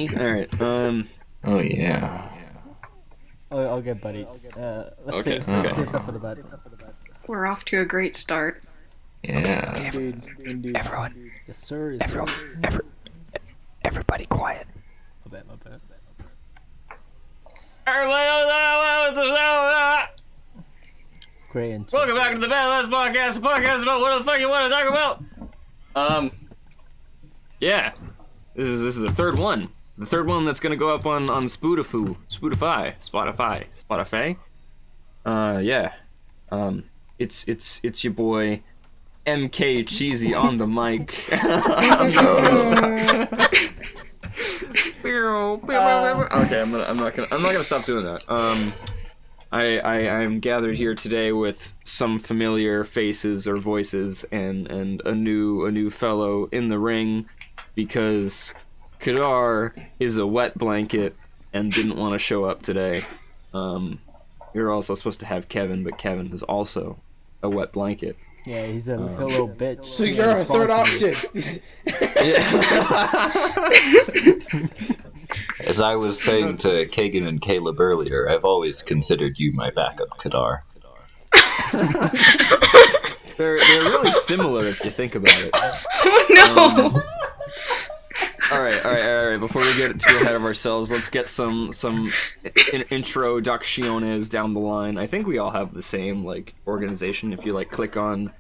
Alright, Oh yeah. Oh, okay, buddy. Let's Okay, save that for the bed. We're off to a great start. Yeah. Indeed. Everyone, Yes, sir. Yes, sir. everybody quiet. My bad. Great intro. welcome back to the Bad Last Podcast, the podcast about what the fuck you want to talk about. Yeah, this is the third one. The third one that's gonna go up on Spotify. Yeah. It's your boy MK Cheesy on the mic. Okay, I'm not gonna stop doing that. I'm gathered here today with some familiar faces or voices and a new fellow in the ring because Kadar is a wet blanket and didn't want to show up today. You're also supposed to have Kevin, but Kevin is also a wet blanket. Yeah, he's a pillow bitch. So you're a third option. As I was saying to Kagan and Caleb earlier, I've always considered you my backup, Kadar. They're really similar if you think about it. Oh no! All right. Before we get too ahead of ourselves, let's get some introducciones down the line. I think we all have the same organization. If you click on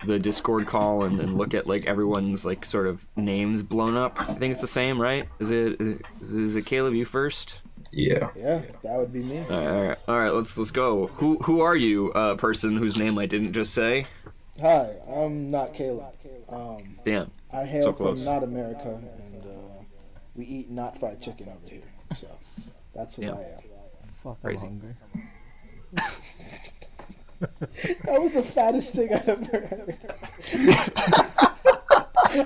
the Discord call and look at everyone's sort of names blown up, I think it's the same, right? Is it Caleb? You first? Yeah. Yeah, that would be me. All right. Let's go. Who are you, person whose name I didn't just say? Hi, I'm not Caleb. Damn. I hail So from close. not America, and we eat not fried chicken over here. So that's who Yeah. I am. Fuck, I'm Crazy. hungry. That was the fattest thing I've ever heard.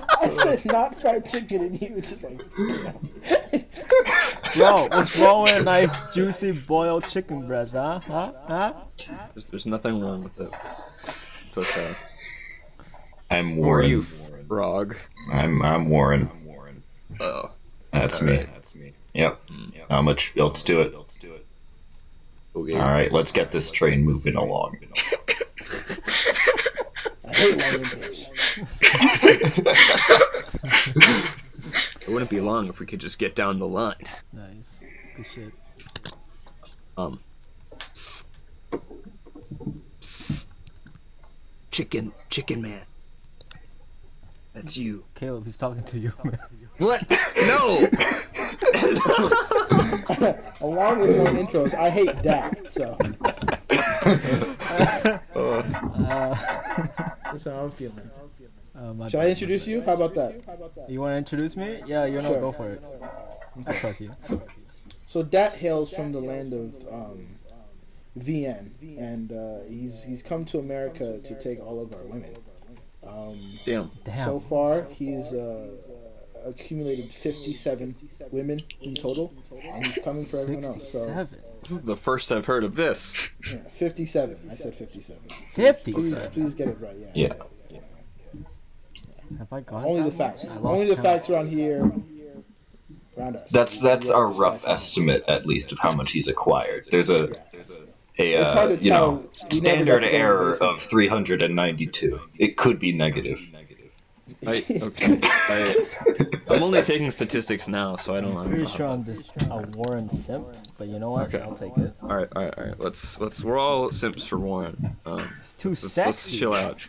I said not fried chicken, and he was just like, Yo, what's wrong with a nice juicy boiled chicken breast, huh? Huh? There's nothing wrong with it. It's okay. I'm Who are Warren. you, frog? I'm Warren. Oh. That's me. Yep. How much? Let's do it. Okay. All right, let's get this train moving along. I hate long English. It wouldn't be long if we could just get down the line. Nice. Good shit. Psst. Psst. Chicken man. That's you. Caleb, he's talking to you, man. What? No! Along with no intros, I hate that. So that's how I'm feeling. Should I introduce you? How about that? You want to introduce me? Yeah, you know, Sure. go for it. I trust you. So Dat hails from the land of VN, and he's come to America to take all of our women. Damn. So far, he's accumulated 57 women in total, and he's coming for everyone else. So 67. This is the first I've heard of this. yeah, 57. I said 57. 57. Please get it right. Yeah. Have I got Only that the facts. much? I lost Only the count. facts around here. Around us. That's our rough estimate, at least, of how much he's acquired. There's a It's hard to tell. We never got standard to go in the error basement. of 392. It could be negative. Okay. I'm only taking statistics now, so I don't know. Pretty sure I'm just a Warren simp, but you know what? Okay. I'll take it. All right. Let's. We're all simps for Warren. It's too Let's sexy. chill out.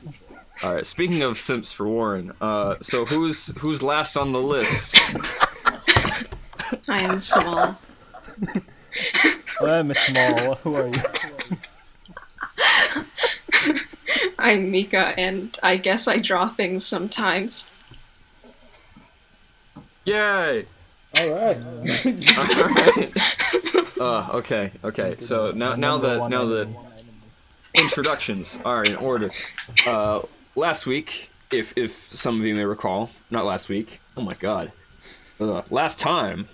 All right. Speaking of simps for Warren, so who's last on the list? I am small. I'm small. Who are you? I'm Mika, and I guess I draw things sometimes. Yay! All right. All right. Okay. So now that introductions are in order. Last week, if some of you may recall, not last week. Oh my God. Last time.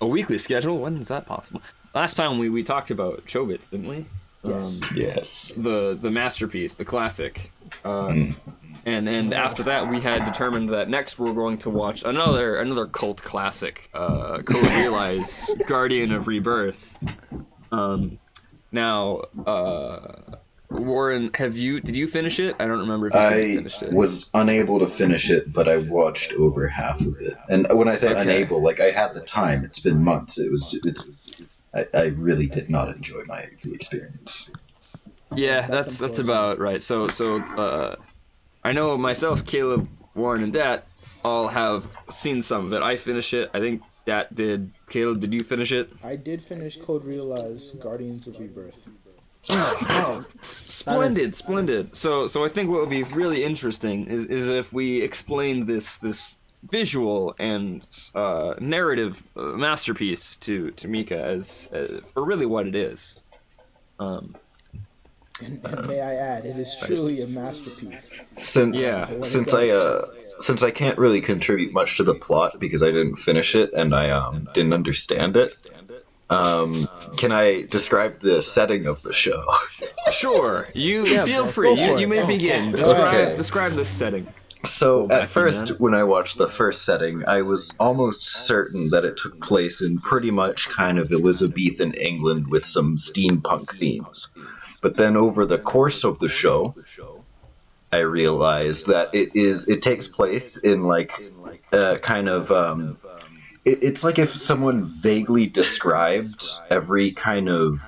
A weekly schedule. When is that possible? Last time we talked about Chobits, didn't we? Yes. Yes. The masterpiece, the classic. And after that, we had determined that next we're going to watch another cult classic, Code Realize, Guardian of Rebirth. Now, Warren, did you finish it? I don't remember if you said you finished it. I was unable to finish it, but I watched over half of it. And when I say unable, like I had the time. It's been months. I really did not enjoy the experience. Yeah, that's about right. So I know myself, Caleb, Warren, and Dat all have seen some of it. I finished it. I think Dat did. Caleb, did you finish it? I did finish Code Realize, Guardians of Rebirth. Oh, splendid. So I think what would be really interesting is if we explained this visual and narrative masterpiece to Mika as for really what it is. And may I add, it is truly a masterpiece. Since I can't really contribute much to the plot because I didn't finish it and I didn't understand it, can I describe the setting of the show? Sure. Feel free. You may begin. Describe this setting. So at first, when I watched the first setting, I was almost certain that it took place in pretty much kind of Elizabethan England with some steampunk themes. But then over the course of the show, I realized that it takes place in like kind of it's like if someone vaguely described every kind of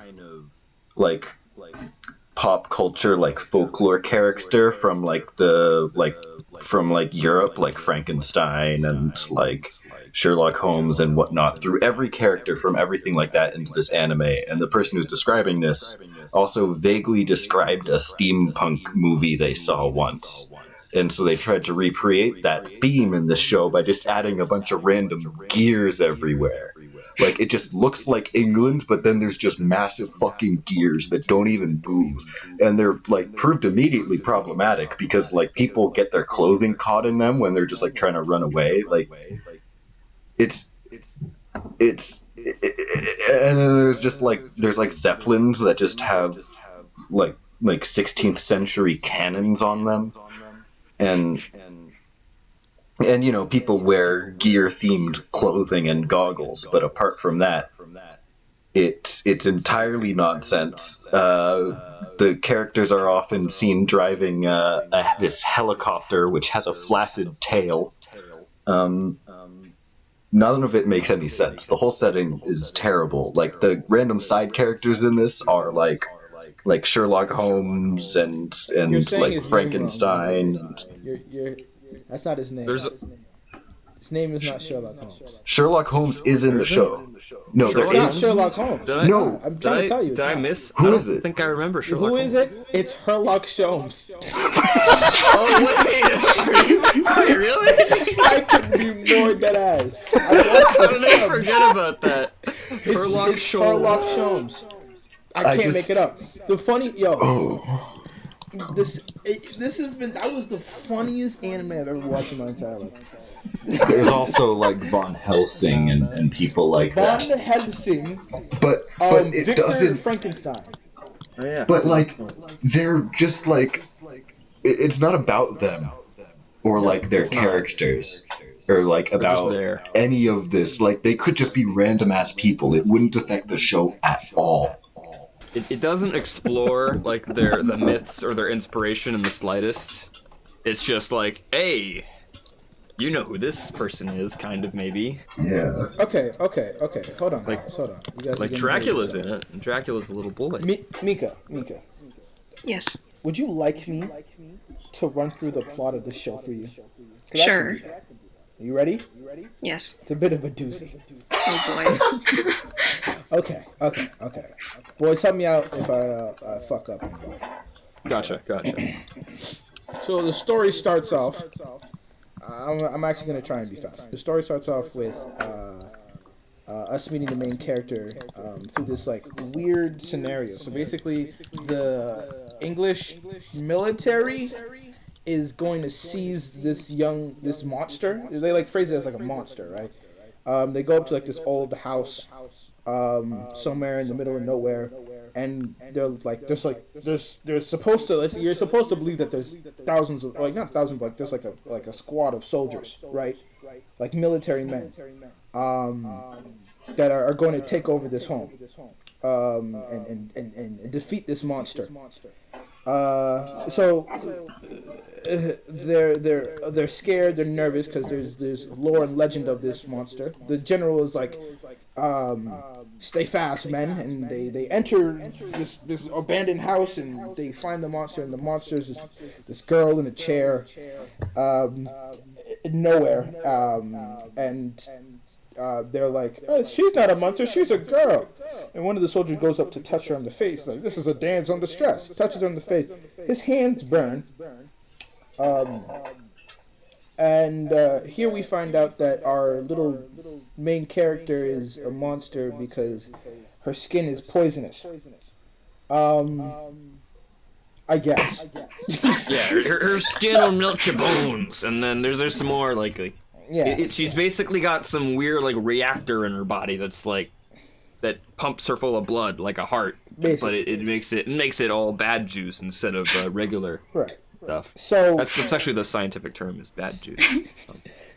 like pop culture like folklore character from from Europe, like Frankenstein and like Sherlock Holmes and whatnot, through every character from everything like that into this anime. And the person who's describing this also vaguely described a steampunk movie they saw once. And so they tried to recreate that theme in this show by just adding a bunch of random gears everywhere. Like, it just looks like England, but then there's just massive fucking gears that don't even move. And they're, like, proved immediately problematic because, like, people get their clothing caught in them when they're just, like, trying to run away. Like, and then there's just, like, Zeppelins that just have, like 16th century cannons on them. And you know, people wear gear-themed clothing and goggles, but apart from that, it's entirely nonsense. The characters are often seen driving this helicopter, which has a flaccid tail. None of it makes any sense. The whole setting is terrible. Like, the random side characters in this are like Sherlock Holmes and like Frankenstein. That's not his name. His name is not Sherlock Holmes. Sherlock Holmes is in the show. No, there It's is. not Sherlock Holmes. No. I'm trying to tell you. Did I miss? Who I is don't it? think I remember Sherlock Holmes. Who is it? It's Sherlock Holmes. Oh, wait. Are you really? I could be more dead ass. How did I forget about that? Sherlock Sherlock Holmes. I can't make it up. The funny this that was the funniest anime I've ever watched in my entire life. There's also like Von Helsing and people like that. Von Helsing. But it Victor doesn't. Frankenstein. Oh, yeah. But like, they're just like, it's not about them or like their characters or like about any of this. Like, they could just be random ass people. It wouldn't affect the show at all. It doesn't explore like the myths or their inspiration in the slightest. It's just like, hey, you know who this person is, kind of, maybe. Yeah. Okay. Hold on, guys. Hold on. You guys Like Dracula's in it, and Dracula's a little boy. Mika. Yes. Would you like me to run through the plot of the show for you? Sure. Are you ready? Yes. It's a bit of a doozy. Oh boy. Okay. Boys, help me out if I fuck up. Gotcha. So the story starts off. I'm actually going to try and be fast. The story starts off with us meeting the main character through this like weird scenario. So basically, the English military is going to seize this monster. They like phrase it as like a monster, right? They go up to like this old house somewhere in the middle of nowhere, and there's supposed to you're supposed to believe that there's thousands of not thousands, but there's like a squad of soldiers, right? Like military men, that are going to take over this home, and defeat this monster. So they're scared, they're nervous because there's lore and legend of this monster. The general is like, stay fast, men, and they enter this abandoned house and they find the monster, and the monster is this girl in a chair, nowhere, and they're like, oh, she's not a monster, she's a girl. And one of the soldiers goes up to touch her on the face, like, this is a damsel in distress. Touches her on the face. His hands burn. And here we find out that our little main character is a monster because her skin is poisonous. I guess. Yeah, her skin will melt your bones, and then there's some more like yeah. She's basically got some weird like reactor in her body that's like that pumps her full of blood like a heart, basically. But it makes it all bad juice instead of regular stuff. So that's actually the scientific term is bad juice.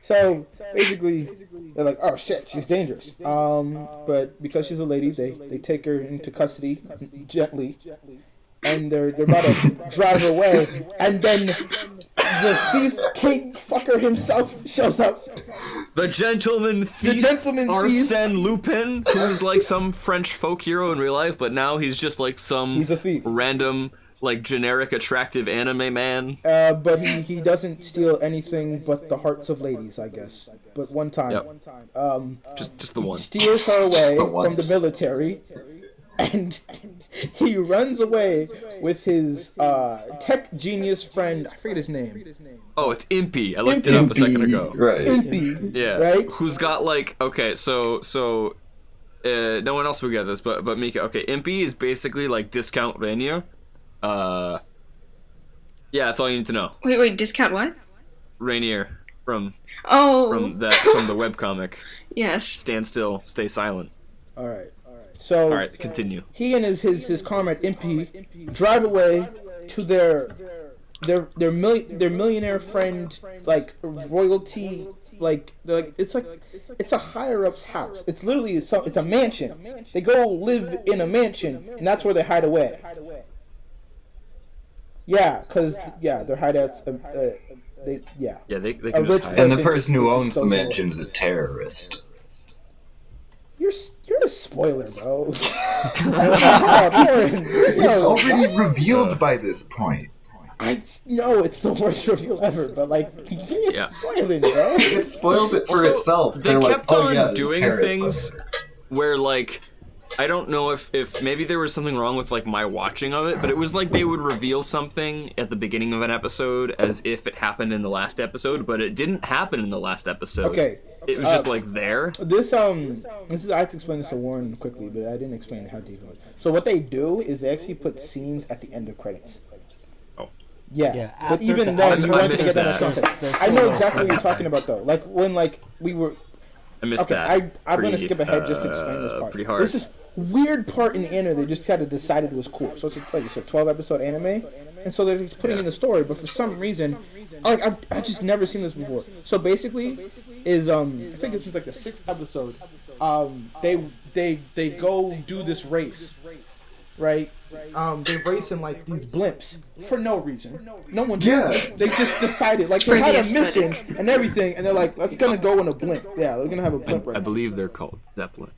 So basically, they're like, oh shit, she's dangerous. But because she's a lady, they take her into custody gently. And they're about to drive her away, and then the thief king fucker himself shows up. The gentleman thief, Arsène Lupin, who's like some French folk hero in real life, but now he's just like some random, like generic attractive anime man. But he doesn't steal anything but the hearts of ladies, I guess. But one time, just the one. Steals her away from the military. And he runs away with his tech genius friend. I forget his name. Oh, it's Impy. I looked it up a second ago. Right. Impy. Yeah. Right. Who's got like so no one else will get this, but Mika. Okay, Impy is basically like Discount Rainier. Yeah, that's all you need to know. Wait, discount what? Rainier from the webcomic. Yes. Stand still, stay silent. All right. So, all right, continue. He and his comrade Impy drive away to their millionaire friend, like royalty, like it's a higher up's house. It's literally it's a mansion. They go live in a mansion, and that's where they hide away. Yeah, cause their hideouts. They can just hide. And the person who owns the mansion is a terrorist. You're a spoiler, bro. It's already revealed by this point. I know it's the worst reveal ever, but like, you're spoiling, bro. It spoils it for itself. They kept on doing things where like, I don't know if maybe there was something wrong with like my watching of it, but it was like they would reveal something at the beginning of an episode as if it happened in the last episode, but it didn't happen in the last episode. Okay. It was just like there. This is I have to explain this to Warren quickly, but I didn't explain how deep it was. So what they do is they actually put scenes at the end of credits. Oh. Yeah, but even then, you want to get that much context. I know exactly what you're talking about, though. Like when we were. I missed that. I'm gonna skip ahead just to explain this part. Pretty hard. This is weird part in the anime. They just kind of decided was cool. So it's a 12 episode anime, and so they're just putting in the story. But for some reason, like I've just never seen this before. So basically, is I think it's like the 6th episode. They go do this race, right? They race in like these blimps for no reason. No one. Yeah. They just decided like they had a mission and everything, and they're like, let's gonna go in a blimp. Yeah, they're gonna have a blimp race. I believe they're called Zeppelin.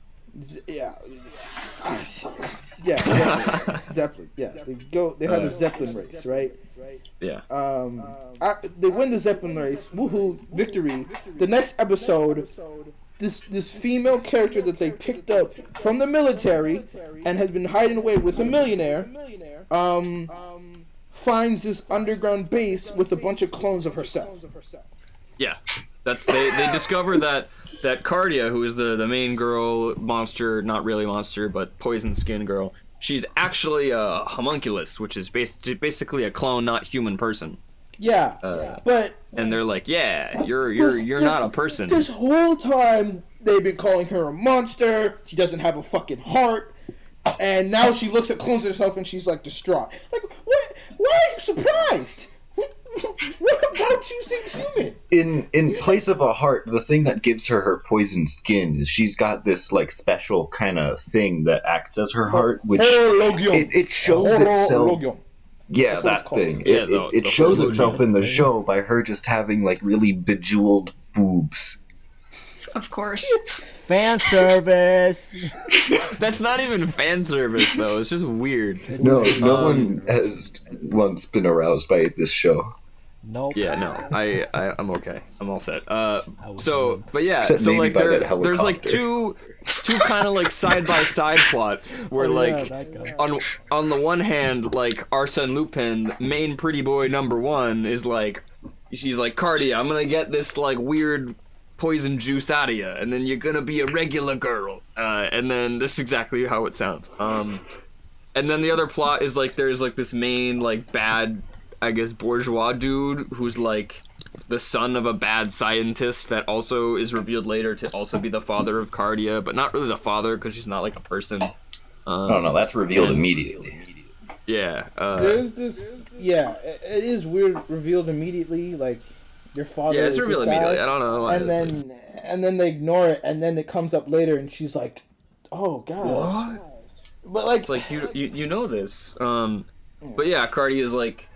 Yeah. Zeppelin. Yeah, they have a Zeppelin race, right? Yeah. They win the Zeppelin race. Woohoo! Victory. The next episode, this female character that they picked up from the military and has been hiding away with a millionaire, finds this underground base with a bunch of clones of herself. Yeah, they discover that Cardia, who is the main girl monster, not really monster, but poison skin girl, she's actually a homunculus, which is basically a clone, not human person. Yeah, but and they're like, yeah, you're not a person. This whole time they've been calling her a monster. She doesn't have a fucking heart. And now she looks at clones of herself and she's like distraught. Like, what? Why are you surprised? Why don't you seem human? In place of a heart, the thing that gives her poisoned skin is she's got this like special kind of thing that acts as her heart, which it shows itself. Yeah, that thing. It shows itself in the show by her just having like really bejeweled boobs. Of course. Fan service. That's not even fan service though. It's just weird. No one has once been aroused by this show. Nope. Yeah, no. I'm okay. I'm all set. But yeah, Except so maybe like by that there's like helicopter. two kind of like side by side plots where like that guy. on the one hand, like Arsène Lupin, main pretty boy number one, is like she's like, Cardia, I'm gonna get this like weird poison juice out of you, and then you're gonna be a regular girl. And then this is exactly how it sounds. And then the other plot is like there's like this main like bad, I guess, bourgeois dude who's like the son of a bad scientist that also is revealed later to also be the father of Cardia, but not really the father because she's not like a person. I don't know. That's revealed immediately. Yeah. There's this. Yeah, it is weird. Revealed immediately, like your father. Yeah, it's is revealed this guy, immediately. I don't know. Why and then they ignore it, and then it comes up later, and she's like, "Oh God." What? But like, It's like you know this. But yeah, Cardia is like.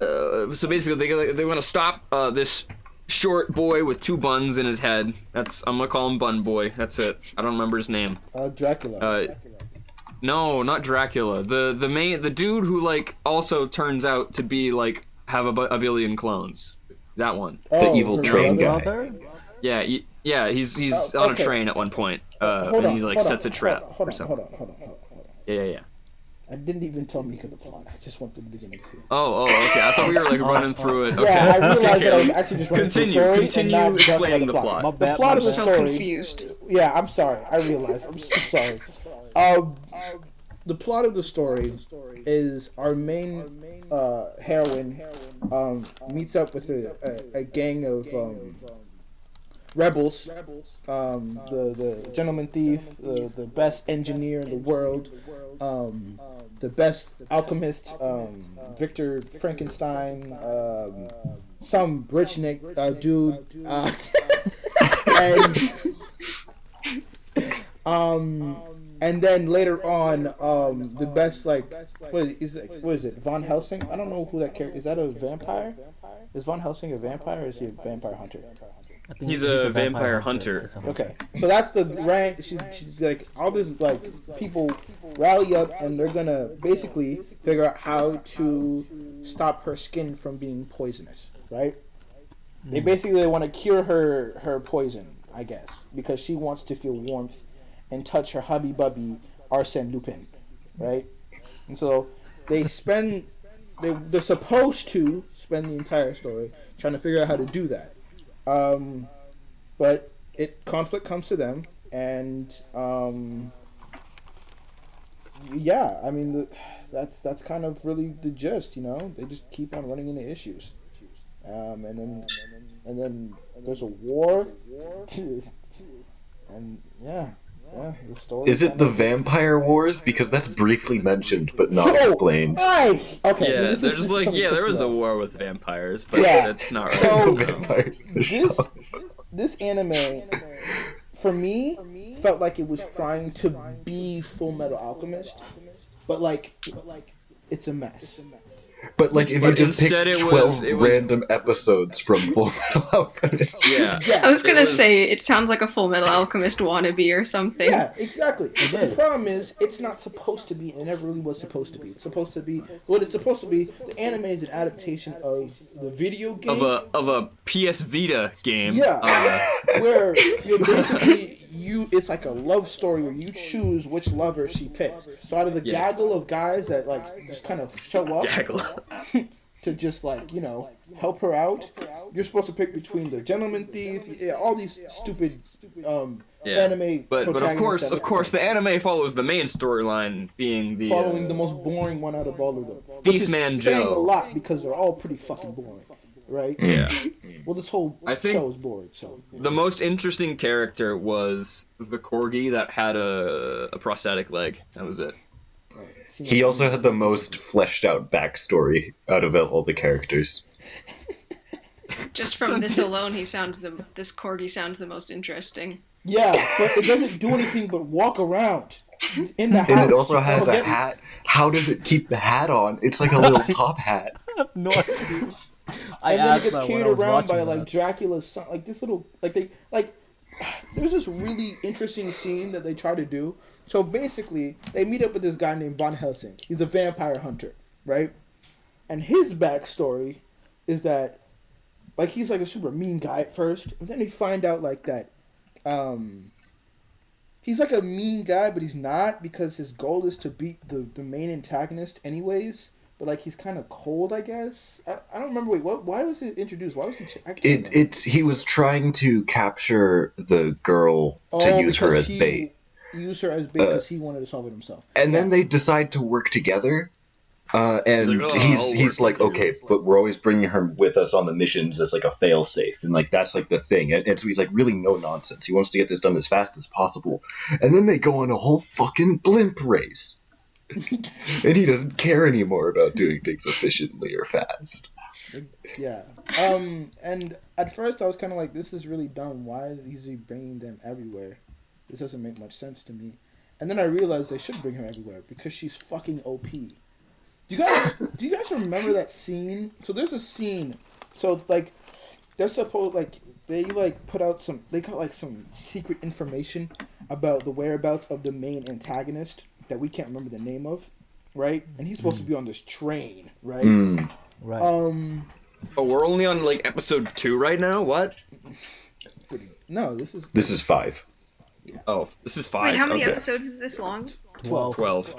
So basically, they want to stop this short boy with two buns in his head. I'm gonna call him Bun Boy. That's it. I don't remember his name. Dracula. No, not Dracula. The dude who like also turns out to be like have a billion clones. That one. The evil train guy. Brother? Yeah, he's on a train at one point. And he like sets a trap or something. Hold on. Yeah. I didn't even tell Mika the plot. I just went to the beginning. Oh, okay. I thought we were like running through it. Okay. Yeah, I realized that I was actually just running through the story Continue and not explaining the the plot. My The bad. plot of the So story. confused. Yeah, I'm sorry. I realized. I'm so sorry. The plot of the story is our main heroine meets up with a gang of rebels. The gentleman thief, the best engineer in the world, the best alchemist, Victor Frankenstein, some rich Nick dude, and then later on, the best like what is it? Von Helsing? I don't know who that character is. That a vampire? Is Von Helsing a vampire or is he a vampire hunter? I think He's a vampire hunter. Okay, so that's the rank. She's like all these like people rally up and they're gonna basically figure out how to stop her skin from being poisonous, right? They basically want to cure her poison, I guess, because she wants to feel warmth and touch her hubby bubby Arsène Lupin, right? And so they're supposed to spend the entire story trying to figure out how to do that. But conflict comes to them, and yeah, I mean that's kind of really the gist, you know. They just keep on running into issues, and then there's a war, and yeah, the story. Is it the Vampire Wars? Because that's briefly mentioned but not explained. Okay. Yeah, there's like there was a war with vampires, but Yeah. that's not right. So, Vampires in the show. this anime, for me, felt like it was trying to be Full Metal Alchemist, but like it's a mess. But like if you just picked instead it 12 was- random episodes from Full Metal Alchemist. Yeah. Yeah, I was gonna say it sounds like a Full Metal Alchemist wannabe or something. yeah, exactly. But the is. problem is, it's not supposed to be. It never really was supposed to be. It's supposed to be what it's supposed to be. The anime is an adaptation of the video game. Of a PS Vita game. Yeah, where you're basically it's like a love story where you choose which lover she picks. So out of the gaggle of guys that like just kind of show up Gaggle. to just like, you know, help her out, you're supposed to pick between the gentleman thief, all these stupid anime. But of protagonists course, that the anime follows the main storyline being the following the most boring one out of all of them. Thief Which is Man saying Joe. a lot because they're all pretty fucking boring, right? Yeah. Well, this whole I think show is bored. So the most interesting character was the corgi that had a prosthetic leg. That was it. He also had the most fleshed out backstory out of all the characters. Just from this alone, this corgi sounds the most interesting. Yeah, but it doesn't do anything but walk around in the house. And it also has a hat. How does it keep the hat on? It's like a little top hat. No idea. I And then it asked gets that when carried I was around by watching like that. Dracula's son. Like this little there's this really interesting scene that they try to do. So basically, they meet up with this guy named Von Helsing. He's a vampire hunter, right? And his backstory is that, like, he's like a super mean guy at first, and then you find out like that, he's like a mean guy, but he's not, because his goal is to beat the main antagonist anyways. But like he's kind of cold, I guess. I don't remember. Wait, what? Why was he introduced? Why was he? He was trying to capture the girl to use her as bait. Use her as bait because he wanted to solve it himself. And then they decide to work together. And he's like, okay, but we're always bringing her with us on the missions as like a fail-safe, and like that's like the thing. And so he's like really no nonsense. He wants to get this done as fast as possible. And then they go on a whole fucking blimp race. And he doesn't care anymore about doing things efficiently or fast. Yeah. And at first I was kind of like, this is really dumb. Why is he bringing them everywhere? This doesn't make much sense to me. And then I realized they should bring her everywhere because she's fucking OP. Do you guys remember that scene? So there's a scene. So like, they're supposed they put out they got like some secret information about the whereabouts of the main antagonist that we can't remember the name of, right? And he's supposed to be on this train, right? Right. Oh, we're only on like episode 2 right now. What? No, this is 5. Oh, this is 5. Wait, how many Okay. episodes is this long? 12.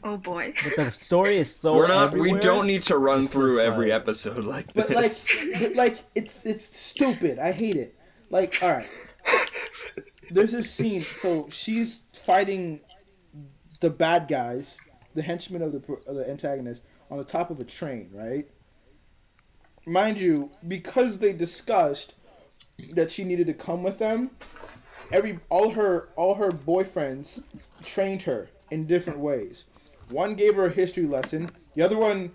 Oh boy. But the story is so We everywhere. don't need to run It's through just every like- episode like But this. it's stupid. I hate it. Like, all right, there's this scene. So she's fighting the bad guys, the henchmen of the antagonist, on the top of a train, right? Mind you, because they discussed that she needed to come with them, all her boyfriends trained her in different ways. One gave her a history lesson. The other one,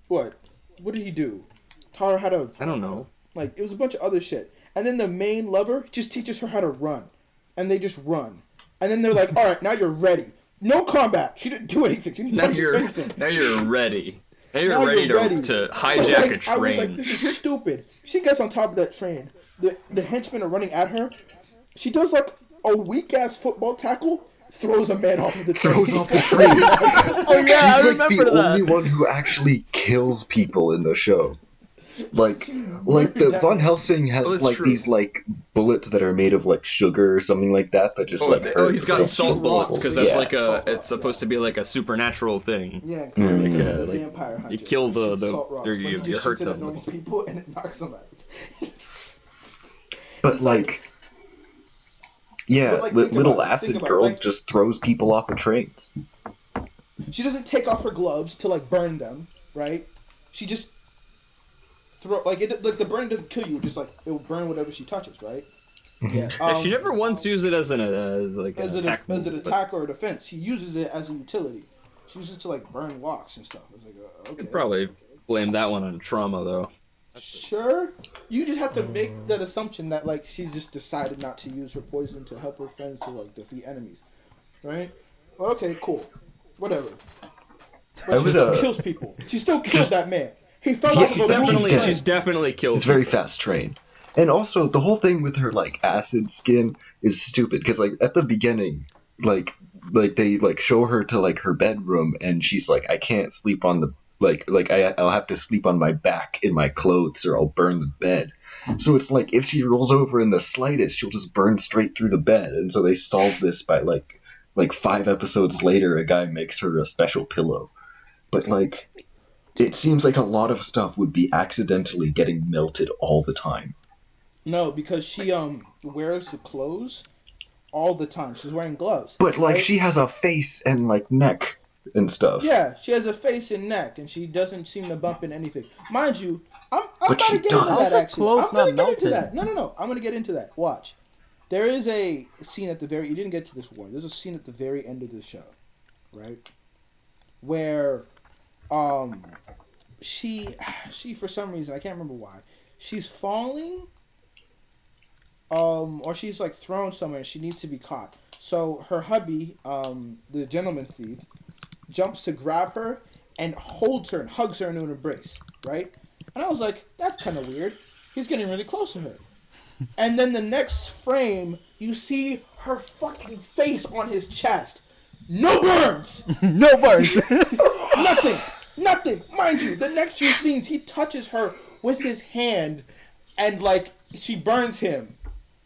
what did he do? Taught her how to. I don't know. Like, it was a bunch of other shit. And then the main lover just teaches her how to run, and they just run. And then they're like, all right, now you're ready. No combat. She didn't do anything. She didn't Now do you're anything. now you're ready. Now you're Now ready, you're ready. to hijack Like, a train. I was like, this is stupid. She gets on top of that train. The henchmen are running at her. She does like a weak ass football tackle, throws a man off of the train. Throws off the train. Oh yeah, She's I like remember the that. only one who actually kills people in the show. Like the Von Helsing has Oh, that's like true. these like bullets that are made of like sugar or something like that just like hurt. He's got people. salt bullets because that's Yeah. like it's supposed to be like a supernatural thing. Yeah, because he's a like, vampire hunter. you kill so he the- shoots salt rocks, or but you- he you just hurt shoots it at them. normal people and it knocks them out. But like, yeah, But, like, think little about it, acid think about it, girl like- just throws people off of trains. She doesn't take off her gloves to like burn them, right? She just the burn doesn't kill you. Just like it will burn whatever she touches, right? Yeah. She never once used it as an attack as an move, but- attack or a defense. She uses it as a utility. She uses it to like burn rocks and stuff. I was like, okay. Could probably blame that one on trauma though. Sure. You just have to make that assumption that like she just decided not to use her poison to help her friends to like defeat enemies, right? Well, okay, cool, whatever. But she still kills people. She still kills that man. He fell Yeah, off of a moving train. She's definitely killed. It's a very fast train. And also, the whole thing with her, like, acid skin is stupid. Because, like, at the beginning, like they, like, show her to, like, her bedroom, and she's like, I can't sleep on the, I'll have to sleep on my back in my clothes, or I'll burn the bed. So it's like, if she rolls over in the slightest, she'll just burn straight through the bed. And so they solve this by, like 5 episodes later, a guy makes her a special pillow. But, like, it seems like a lot of stuff would be accidentally getting melted all the time. No, because she wears the clothes all the time. She's wearing gloves. But, like, right? she has a face and, like, neck and stuff. Yeah, she has a face and neck, and she doesn't seem to bump into anything. Mind you, I'm But about she to get into does. that, actually. Clothes I'm gonna not get into melted. that. No. I'm gonna get into that. Watch. There is a scene at the very... You didn't get to this war. There's a scene at the very end of the show, right? Where, she for some reason, I can't remember why, she's falling, or she's like thrown somewhere and she needs to be caught. So her hubby, the gentleman thief, jumps to grab her and holds her and hugs her into an embrace, right? And I was like, that's kind of weird. He's getting really close to her. And then the next frame, you see her fucking face on his chest. No burns! No burns. Nothing. Mind you, the next few scenes, he touches her with his hand and, like, she burns him,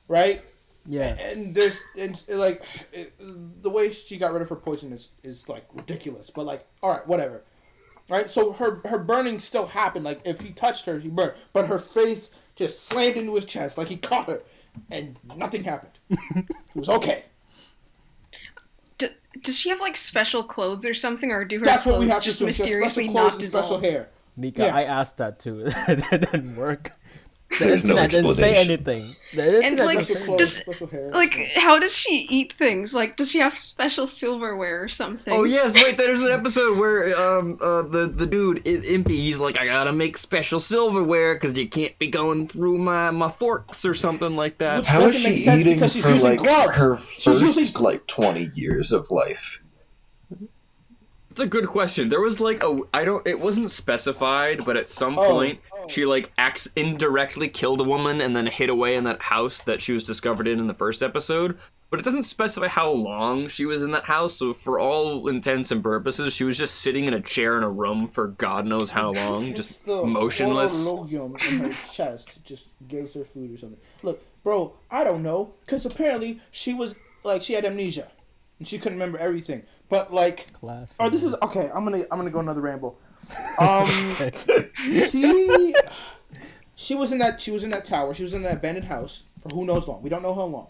right? Yeah. And the way she got rid of her poison is like, ridiculous. But, like, alright, whatever. Right? So her burning still happened. Like, if he touched her, he burned. But her face just slammed into his chest. Like, he caught her. And nothing happened. It was okay. Does she have like special clothes or something, or do her That's what we clothes have to just do. She has mysteriously special clothes not and special dissolve? hair. Mika, Yeah. I asked that too. That didn't work. The There's no internet didn't say anything. explanations. The And, internet like, didn't say Special anything. clothes, Does- special hair. Like, how does she eat things? Like, does she have special silverware or something? Oh yes, wait. There's an episode where the dude Impy, he's like, I gotta make special silverware because you can't be going through my forks or something like that. Which How is doesn't make she sense eating because she's for using like gloves. her She's using first like 20 years of life? It's a good question. There was like it wasn't specified, but at some point she like indirectly killed a woman and then hid away in that house that she was discovered in the first episode. But it doesn't specify how long she was in that house, so for all intents and purposes, she was just sitting in a chair in a room for God knows how long, It's just the motionless. horologium in her chest just gives her food or something. Look, bro, I don't know, because apparently she was, like, she had amnesia. And she couldn't remember everything. But, like... Classic. Oh, this is... Okay, I'm gonna go another ramble. She was in that tower. She was in that abandoned house for who knows long. We don't know how long.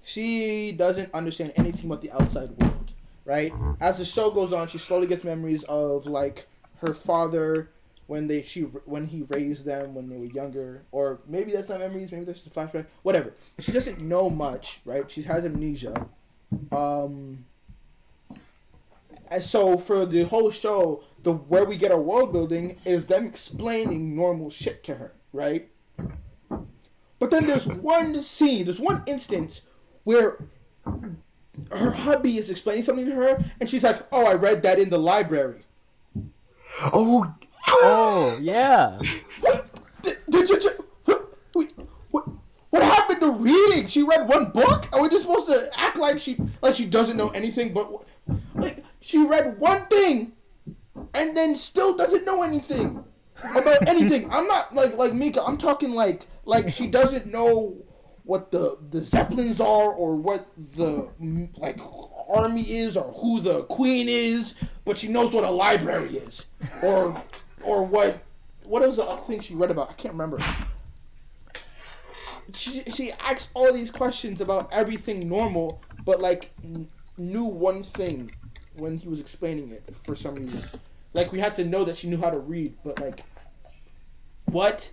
She doesn't understand anything about the outside world, right? As the show goes on, she slowly gets memories of, like, her father when he raised them when they were younger, or maybe that's not memories, maybe that's just a flashback, whatever. She doesn't know much, right? She has amnesia. And so for the whole show, where we get our world building is them explaining normal shit to her, right? But then there's one instance where her hubby is explaining something to her, and she's like, "Oh, I read that in the library." Oh, Oh, yeah. What happened to reading? She read one book, and we're just supposed to act like she doesn't know anything. But like she read one thing, and then still doesn't know anything about anything. I'm not like Mika. I'm talking like she doesn't know what the Zeppelins are, or what the like army is, or who the queen is, but she knows what a library is, or what was the thing she read about? I can't remember. She asks all these questions about everything normal, but like knew one thing when he was explaining it for some reason. Like we had to know that she knew how to read, but like what?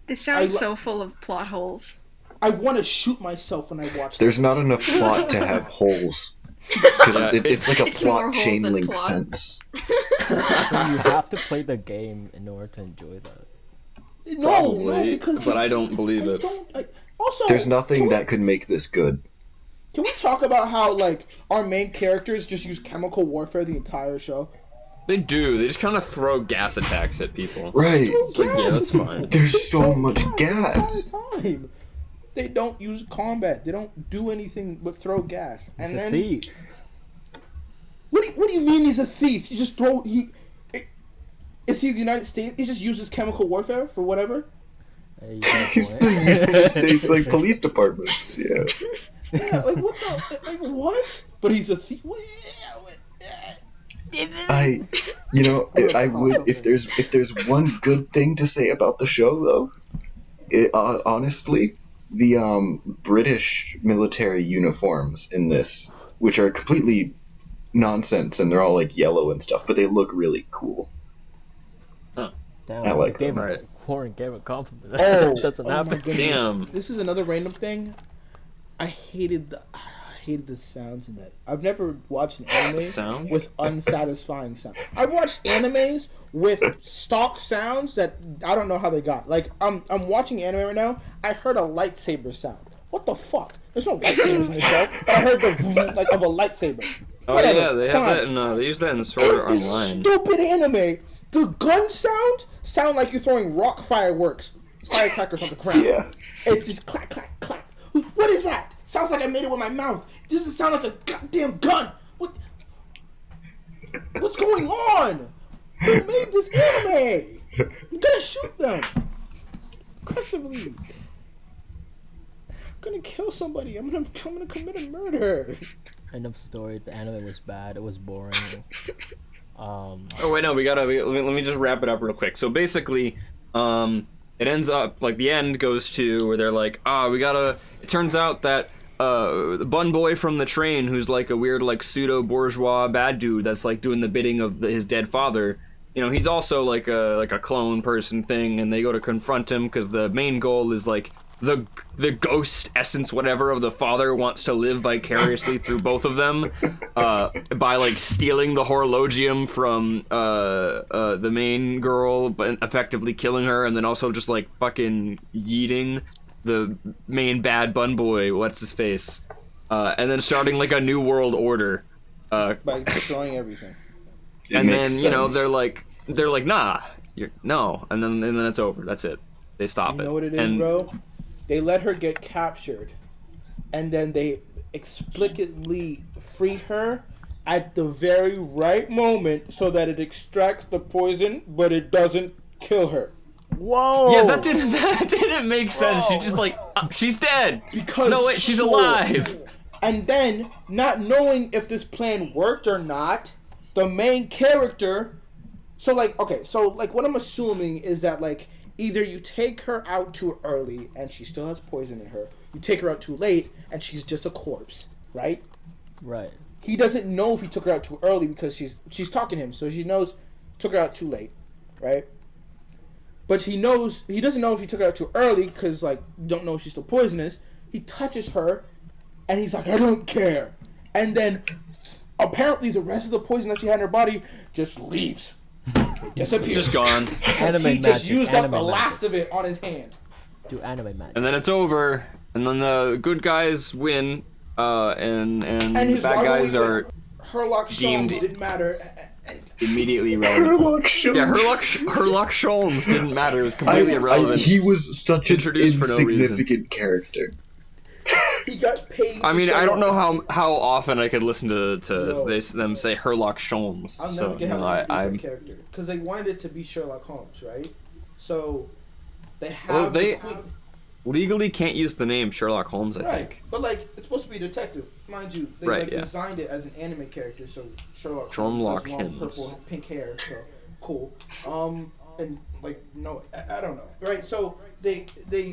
This sounds so full of plot holes. I want to shoot myself when I watch. there's not enough plot to have holes. Because it's like a It's more plot holes chain than link plot. fence. So you have to play the game in order to enjoy that. No, because but I don't believe it. Also, There's nothing that could make this good. Can we talk about how like our main characters just use chemical warfare the entire show? They do. They just kind of throw gas attacks at people. Right. Like, yeah, that's fine. There's so much gas. Time. They don't use combat. They don't do anything but throw gas. He's And a then thief. what do you mean he's a thief? You just throw is he the United States? He just uses chemical warfare for whatever? Hey, you got a It's the point. United States like police departments. Yeah. Yeah, like what the like what? But he's a thief. I would if there's one good thing to say about the show though, honestly, the British military uniforms in this, which are completely nonsense and they're all like yellow and stuff, but they look really cool. Huh. Damn, I like gave them. him, Right. Warren gave a compliment. Oh, Doesn't oh my happen. goodness. Damn. This is another random thing. I hated the sounds in that. I've never watched an anime Sound? with unsatisfying sound. I've watched animes with stock sounds that I don't know how they got. Like I'm watching anime right now. I heard a lightsaber sound. What the fuck? There's no lightsabers in the show. But I heard the vroom, like of a lightsaber. Oh Whatever, yeah, they have fine. that in they use that in Sword Art This Online. stupid anime. The gun sound like you're throwing rock firecrackers on the ground. Yeah. It's just clack, clack, clack. What is that? Sounds like I made it with my mouth. This doesn't sound like a goddamn gun. What's going on? Who made this anime? I'm gonna shoot them aggressively. I'm gonna kill somebody. I'm gonna commit a murder. End of story. The anime was bad. It was boring. Oh wait, no, let me just wrap it up real quick. So basically, it ends up like the end goes to where they're like, it turns out that the bun boy from the train, who's like a weird like pseudo bourgeois bad dude that's like doing the bidding of his dead father. You know, he's also like a clone person thing, and they go to confront him because the main goal is like the ghost essence whatever of the father wants to live vicariously through both of them by like stealing the horologium from the main girl but effectively killing her, and then also just like fucking yeeting the main bad bun boy, what's his face, and then starting like a new world order By destroying everything. and then you know they're like nah, no, and then it's over. That's it. They stop it. You know what it is, bro? They let her get captured, and then they explicitly free her at the very right moment so that it extracts the poison, but it doesn't kill her. Whoa! Yeah, that didn't make sense. She just like she's dead. Because no wait, she's sure. alive. And then, not knowing if this plan worked or not, the main character. So like, okay, so like what I'm assuming is that like either you take her out too early and she still has poison in her, you take her out too late and she's just a corpse, right? Right. He doesn't know if he took her out too early because she's talking to him, so she knows took her out too late, right? But he doesn't know if he took her out too early because like you don't know if she's still poisonous. He touches her, and he's like, I don't care. And then apparently the rest of the poison that she had in her body just leaves. It disappears. It's just gone. Anime He just magic, used up anime the magic. last of it on his hand. Do anime magic. And then it's over, and then the good guys win, and And the his bad guys rivalry are with Herlock deemed- Sholmes didn't matter. immediately relevant. Yeah, Herlock Sholmes didn't matter. It was completely irrelevant. He was such an Introduced for no reason. insignificant character. He got paid. I mean, to I show don't know up. how often I could listen to No. them say Herlock Sholmes. I'll So never get you how know, they introduced I'm that character because they wanted it to be Sherlock Holmes, right? So they have Well, they- the queen- legally can't use the name Sherlock Holmes. I right, think. but like it's supposed to be a detective, mind you. They Right, like yeah. designed it as an anime character, so Sherlock Sherlock Holmes has long Holmes. purple, pink hair, so cool. And like no, I don't know, right? So they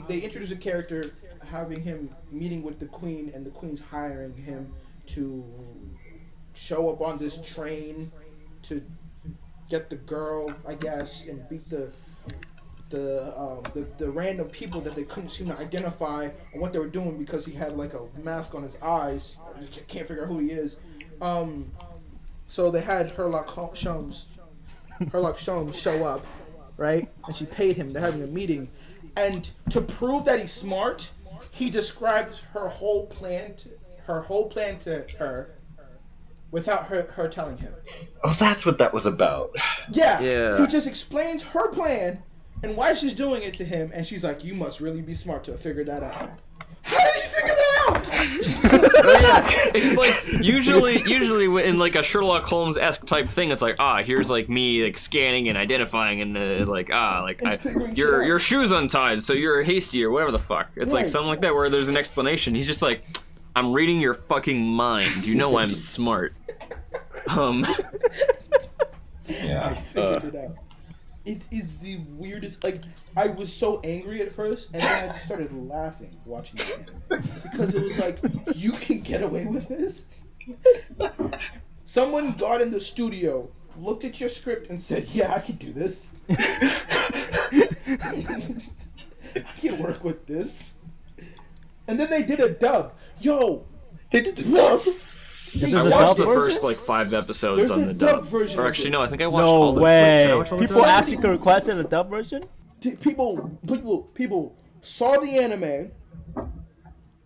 introduce a character, having him meeting with the queen, and the queen's hiring him to show up on this train to get the girl, I guess, and beat the random people that they couldn't seem to identify on what they were doing because he had like a mask on his eyes. I just can't figure out who he is. So they had Herlock Sholmes show up, right? And she paid him. They're having a meeting, and to prove that he's smart, he describes her whole plan to her without her telling him. Oh, that's what that was about. Yeah. He just explains her plan and why she's doing it to him, and she's like, "You must really be smart to figure that out." How did he figure that out? Oh, yeah, it's like usually in like a Sherlock Holmes-esque type thing, it's like here's like me like scanning and identifying and figuring shit your out. shoe's untied, so you're hasty or whatever the fuck. It's like Right. something like that where there's an explanation. He's just like, I'm reading your fucking mind. You know I'm smart. Yeah. Figured it out. It is the weirdest. Like, I was so angry at first, and then I just started laughing watching the anime because it was like, you can get away with this. Someone got in the studio, looked at your script and said, "Yeah, I can do this. I can work with this." And then they did a dub. Yo, They did a dub. There's I a watched dub the version? first like 5 episodes There's on a the dub dub. version Or of actually, this. no, I think I watched No all the. Wait, way. can I watch all the People dubs? actually requested a dub version? people saw the anime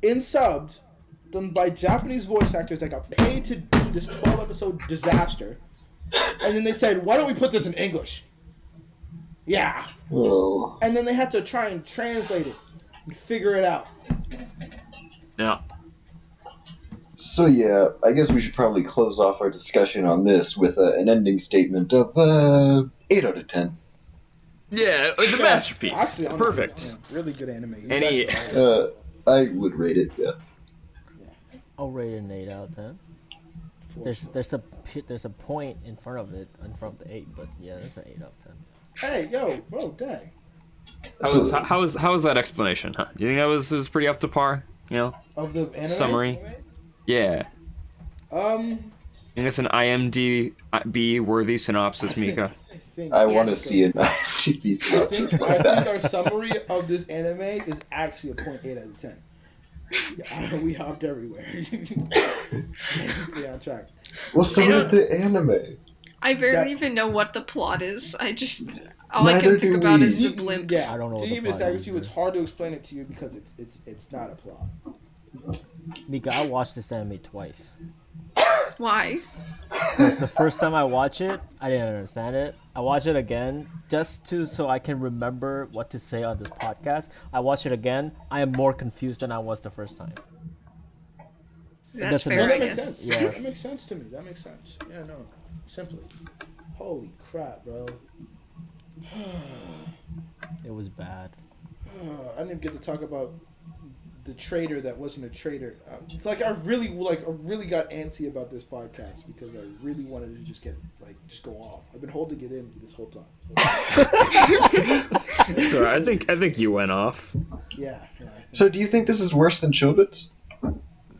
in subbed, done by Japanese voice actors that got paid to do this 12-episode disaster, and then they said, "Why don't we put this in English?" Yeah, Oh. and then they had to try and translate it and figure it out. Yeah. So yeah, I guess we should probably close off our discussion on this with an ending statement of 8 out of 10. Yeah, it's a masterpiece. Actually, honestly, Perfect. really good anime. You Any- guys are- I would rate it. Yeah. I'll rate it an 8 out of 10. There's a point in front of it, in front of the 8, but yeah, there's an 8 out of 10. Hey, yo, bro, dang. How was that explanation? Huh? You think that was pretty up to par? You know, Of the anime? summary. Yeah. I think it's an IMDb worthy synopsis, Mika. I want to Yes. see an IMDb synopsis I like think that. our summary of this anime is actually a 0.8 out of 10. Yeah, we hopped everywhere. Stay on track. Well, so I did don't- the anime. I barely That- even know what the plot is. I just all I Neither can think do about we. is the blimps. Yeah, I don't know to what the even plot establish is you, it's hard to explain it to you because it's not a plot. Mika, I watched this anime twice. Why? Because the first time I watched it, I didn't understand it. I watched it again so I can remember what to say on this podcast. I watched it again. I am more confused than I was the first time. That's doesn't fair, No, I that makes guess. sense. Yeah. That makes sense to me. That makes sense. Yeah, no. Simply. Holy crap, bro. It was bad. I didn't get to talk about the traitor that wasn't a traitor. It's like I really got antsy about this podcast because I really wanted to just go off. I've been holding it in this whole time. So I think you went off. Yeah. So do you think this is worse than Chobits?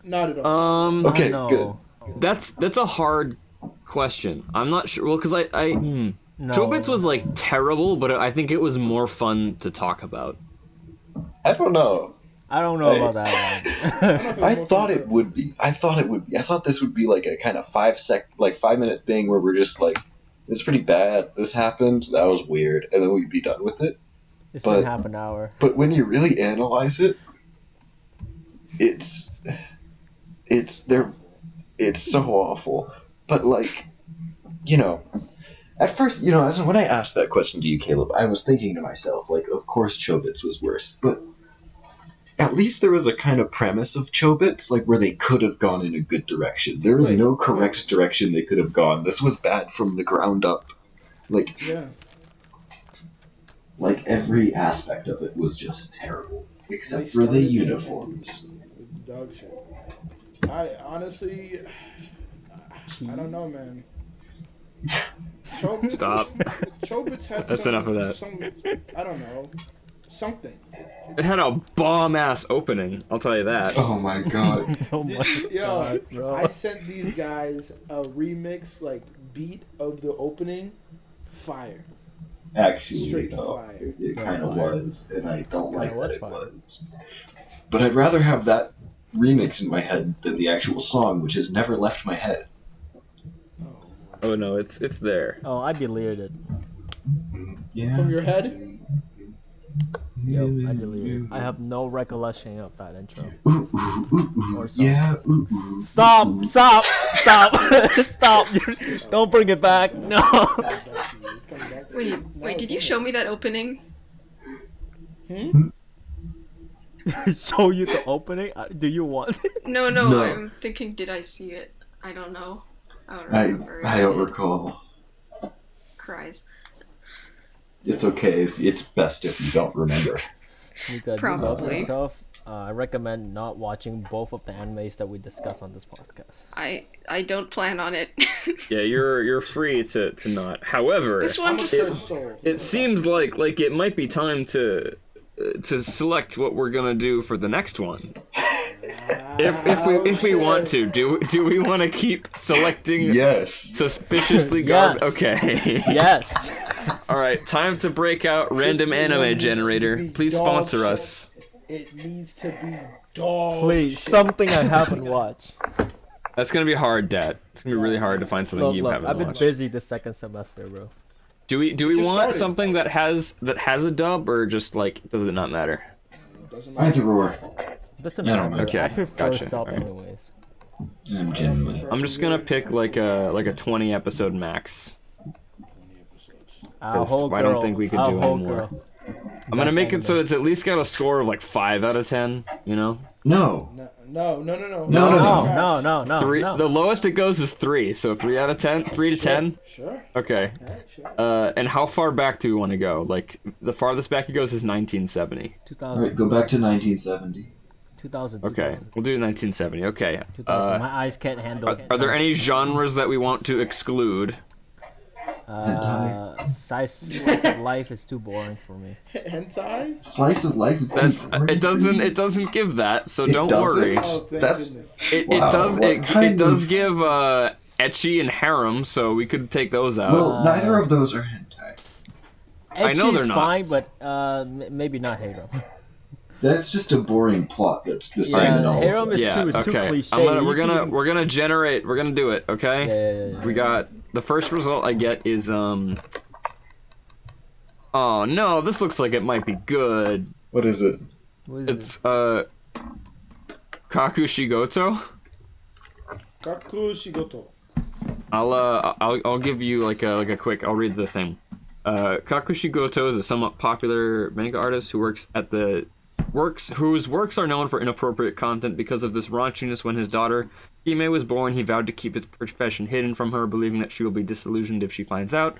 Not at all. Okay, No. good. That's a hard question. I'm not sure. Well, because No. Chobits was like terrible, but I think it was more fun to talk about. I don't know. I don't know about that one. I thought it would be. I thought this would be like a kind of 5-minute thing where we're just like, it's pretty bad. This happened. That was weird, and then we'd be done with it. It's But- been half an hour. But when you really analyze it, it's so awful. But like, at first, as when I asked that question to you, Caleb, I was thinking to myself, like, of course Chobits was worse, but at least there was a kind of premise of Chobits, like where they could have gone in a good direction. There was no correct direction they could have gone. This was bad from the ground up. Like, Yeah. like every aspect of it was just terrible, except They for the started- uniforms. Dog shit. I honestly, I don't know, man. Stop. Chobits had That's some, enough of that. Some, I don't know, something. It had a bomb-ass opening. I'll tell you that. Oh my god. Oh my Yo, god, bro. I sent these guys a remix beat of the opening. Fire. Actually, Straight no, fire. it kind of fire. was, and I don't like was that it fire. was. But I'd rather have that remix in my head than the actual song, which has never left my head. Oh no, it's there. Oh, I deleted it. Yeah. From your head? Yo, I deleted it. I have no recollection of that intro. Ooh, ooh, ooh, ooh. Or song. Yeah. Ooh, ooh. Stop! Stop! Stop! Stop! Don't bring it back. No. It's coming back to you. Wait, did you show me that opening? Show you the opening? Do you want it? No, No. I'm thinking, did I see it? I don't know. I don't I remember. I don't did. recall. Cries. It's okay. It's best if you don't remember. Mika, do you love Probably. yourself? I recommend not watching both of the animes that we discuss on this podcast. I don't plan on it. Yeah, you're free to not. However, This one I'm a just cursed soul. it seems like it might be time to select what we're gonna do for the next one. If we want to, do we want to keep selecting Yes. suspiciously Yes. Okay. Yes. All right, time to break out random anime generator. Please sponsor us. It needs to be dog. Please, something I haven't watched. That's gonna be hard, Dad. It's gonna be really hard to find something you Look, haven't I've been watched. busy this second semester, bro. Do we just want started. something that has a dub, or just like does it not matter? Either or. Doesn't I don't matter. know. Okay, I prefer gotcha. sub Alright. anyways. I'm genuinely. I'm just gonna pick like a 20 episode max. I'll 'Cause hold I girl. don't think we could I'll do hold anymore. girl. I'm gonna Best make it so anime. it's at least got a score of like 5 out of 10. You know, No. No. No. three. No. The lowest it goes is 3. So 3 out of 10, 3 to 10. Sure. Okay. And how far back do we want to go? Like the farthest back it goes is 1970. 2000. Alright, go back to 1970. 2000. Okay, we'll do 1970. Okay. 2000. My eyes can't handle it. Are there any genres that we want to exclude? Slice of life is too boring for me. Hentai? Slice of life is That's too boring. it doesn't give that, so It don't doesn't? worry. Oh, thank That's- goodness. It Wow, does what it kind does of- give ecchi and harem, so we could take those out. Well, neither of those are hentai. I know they're Ecchi's not. fine, but maybe not harem. That's just a boring plot. That's the same in all harem of is them. yeah, too okay. cliche. We're gonna generate. We're gonna do it. Okay. Yeah. We got the first result I get is Oh no, this looks like it might be good. What is it? What is It's Kakushigoto. Kakushigoto. I'll give you like a quick. I'll read the thing. Kakushigoto is a somewhat popular manga artist whose works are known for inappropriate content. Because of this raunchiness, when his daughter Hime was born, he vowed to keep his profession hidden from her, believing that she will be disillusioned if she finds out.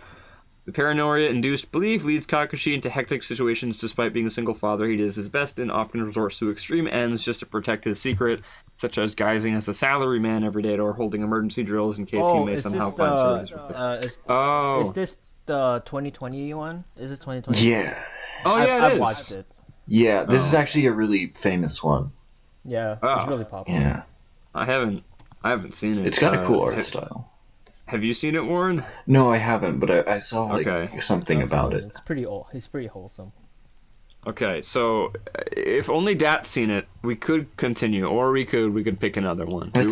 The paranoia-induced belief leads Kakashi into hectic situations. Despite being a single father, he does his best and often resorts to extreme ends just to protect his secret, such as guising as a salaryman every day or holding emergency drills in case he may is somehow this find the, service. is this the 2020 one? Is this 2020? Yeah. Oh yeah, I've it is. watched it. Yeah, this is actually a really famous one. Yeah, Oh. it's really popular. Yeah. I haven't seen it. It's got a cool art ha- style. Have you seen it, Warren? No, I haven't, but I saw like Okay. something I've about seen it. It's pretty old. It's pretty wholesome. Okay, so if only Dat's seen it, we could continue, or we could pick another one. Do we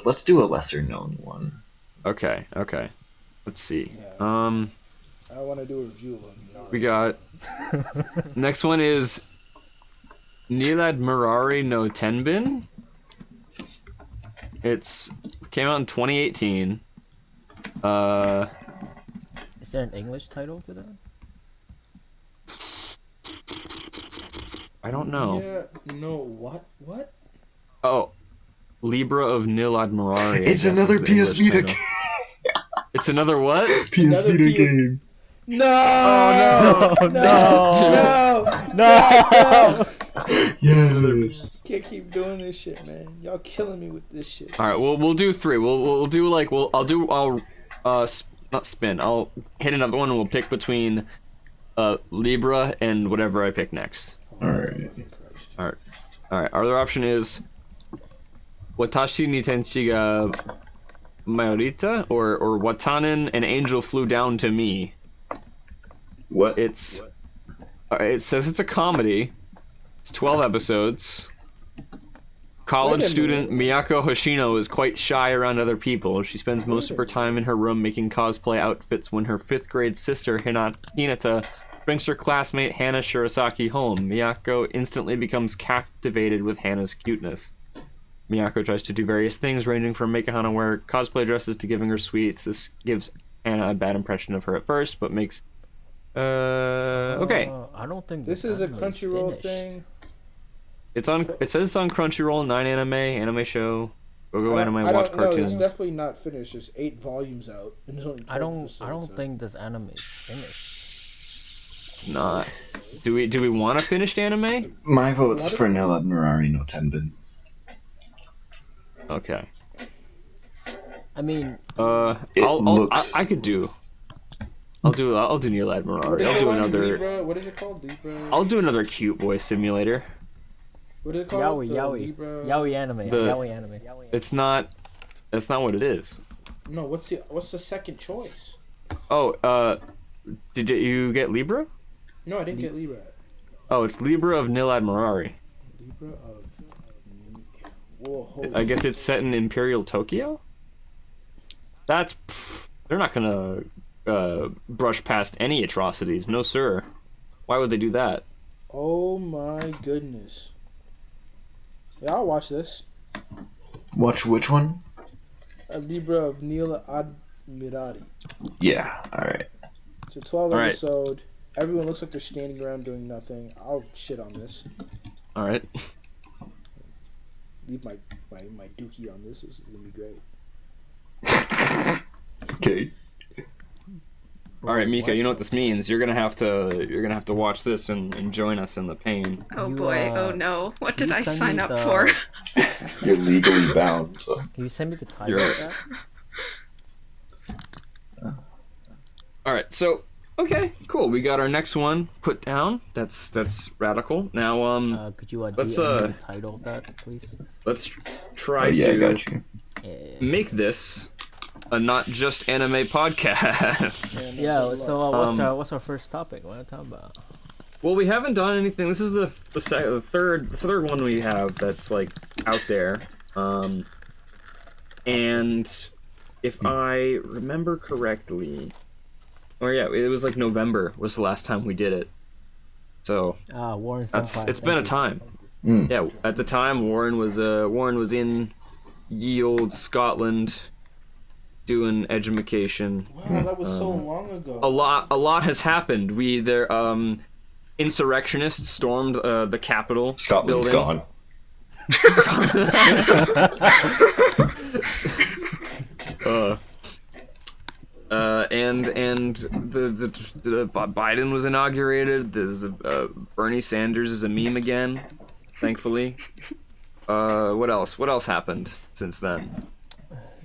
Let's do a lesser known one. Okay. Let's see. I want to do a review of Naruto. We got next one is Nilad Murari no Tenbin. It's came out in 2018. Is there an English title to that? I don't know. Yeah, no, what? Oh, Libra of Nilad Murari. I It's guess another is the PS English Vita title. It's another what? PS Another Vita P- game. No! No! Yes. Can't keep doing this shit, man. Y'all killing me with this shit. All right, we'll do 3. We'll do like I'll not spin. I'll hit another one and we'll pick between Libra and whatever I pick next. Alright. All right. Our other option is Watashi ni tenshi ga Mayorita or Watanen, an angel flew down to me. What? It says it's a comedy. It's 12 episodes. College Wait a student Miyako Hoshino is quite shy around other people. She spends most of her time in her room making cosplay outfits when her 5th grade sister Hinata brings her classmate Hana Shirasaki home. Miyako instantly becomes captivated with Hana's cuteness. Miyako tries to do various things, ranging from making Hana wear cosplay dresses to giving her sweets. This gives Hana a bad impression of her at first, but makes... okay. I don't think This is a anime Crunchyroll finished. thing. It says it's on Crunchyroll, 9 anime show. Go anime, I watch don't know. cartoons. It's definitely not finished. There's 8 volumes out. And there's only 12 I don't episodes out. think this anime is finished. It's not. Do we want a finished anime? My vote's for Nilad Murari no Tenbin. Okay. I mean, I could do. I'll do Neil What Admirari. is I'll the do one? another. Libra? What is it called? Libra? I'll do another cute boy simulator. What do they call it? Yaoi anime. Yaoi anime. It's not. That's not what it is. No, what's the second choice? Oh, did you get Libra? No, I didn't get Libra. Oh, it's Libra of Nil Admirari. Libra of. Whoa, I guess it's set in Imperial Tokyo. They're not gonna brush past any atrocities. No, sir. Why would they do that? Oh my goodness. Yeah, I'll watch this. Watch which one? A Libra of Nil Admirari. Yeah, alright. It's a 12 All right. episode. Everyone looks like they're standing around doing nothing. I'll shit on this. All right. Leave my dookie on this. This is gonna be great. Okay. All right, Mika. You know what this means? You're gonna have to watch this and join us in the pain. Oh You, boy, oh no. What did you I send sign me up the- for? You're legally bound. So. Can you send me the title You're of right. that? All right. So, okay, cool. We got our next one put down. That's radical. Now, Could you let's, DM me the title of that, please? let's try Oh, yeah, I to got you. make this a not just anime podcast. Yeah. So what's our first topic? What are we talking about? Well, we haven't done anything. This is the third one we have that's like out there. And if I remember correctly, it was like November was the last time we did it. So Warren's it's been a time. Mm. Yeah, at the time Warren was in ye old Scotland doing edumacation. Wow, that was so long ago. A lot has happened. Insurrectionists stormed the Capitol Scotland's building. gone. And the Biden was inaugurated. There's Bernie Sanders is a meme again, thankfully. What else? What else happened since then?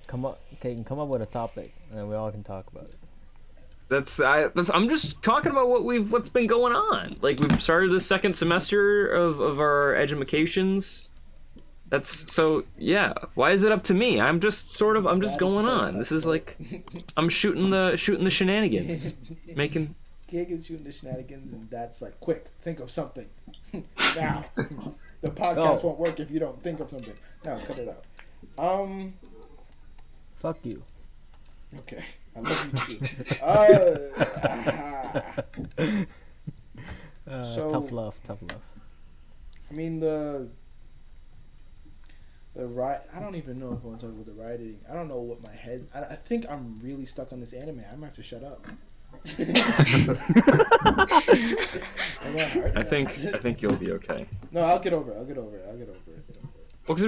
Come up with a topic, and we all can talk about it. I'm just talking about what's been going on. Like, we've started the second semester of our edumacations. Why is it up to me? I'm just going on. This is like, I'm shooting the shenanigans. Making Kagan's shooting the shenanigans, and that's like, quick, think of something. Now. The podcast won't work if you don't think of something. No, cut it out. Fuck you. Okay. I love you too. So, tough love. I mean, the riot. I don't even know if I want to talk about the rioting. I don't know what my head. I think I'm really stuck on this anime. I might have to shut up. I think you'll be okay. No, I'll get over it. Well, because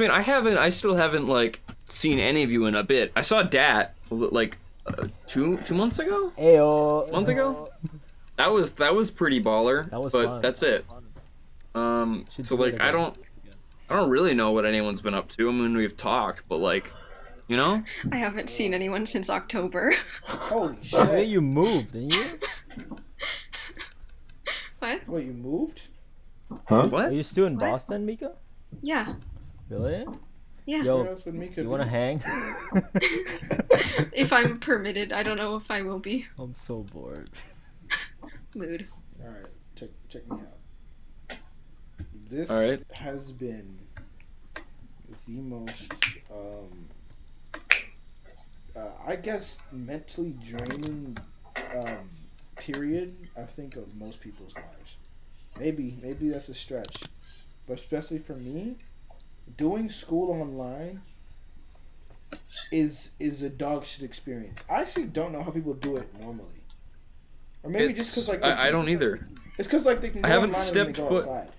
I still haven't like seen any of you in a bit. I saw Dat like 2 months ago. Ayo. Month ago. That was pretty baller. That was but fun. that's it. Should So do it like I again. don't really know what anyone's been up to. I mean, we've talked, but like, you know. I haven't seen anyone since October. Holy Yeah, shit! you moved, didn't you? What? Wait, you moved? Huh? What? Are you still in What? Boston, Mika? Yeah. Really? Yeah. Yo, Where else would Mika you wanna be? hang? If I'm permitted, I don't know if I will be. I'm so bored. Mood. All right, check me out. This All right. has been the most, I guess, mentally draining period, I think, of most people's lives. Maybe that's a stretch, but especially for me, doing school online is a dog shit experience. I actually don't know how people do it normally. Or maybe just because like I don't either. it's because like they can go I haven't online and stepped they go foot- outside.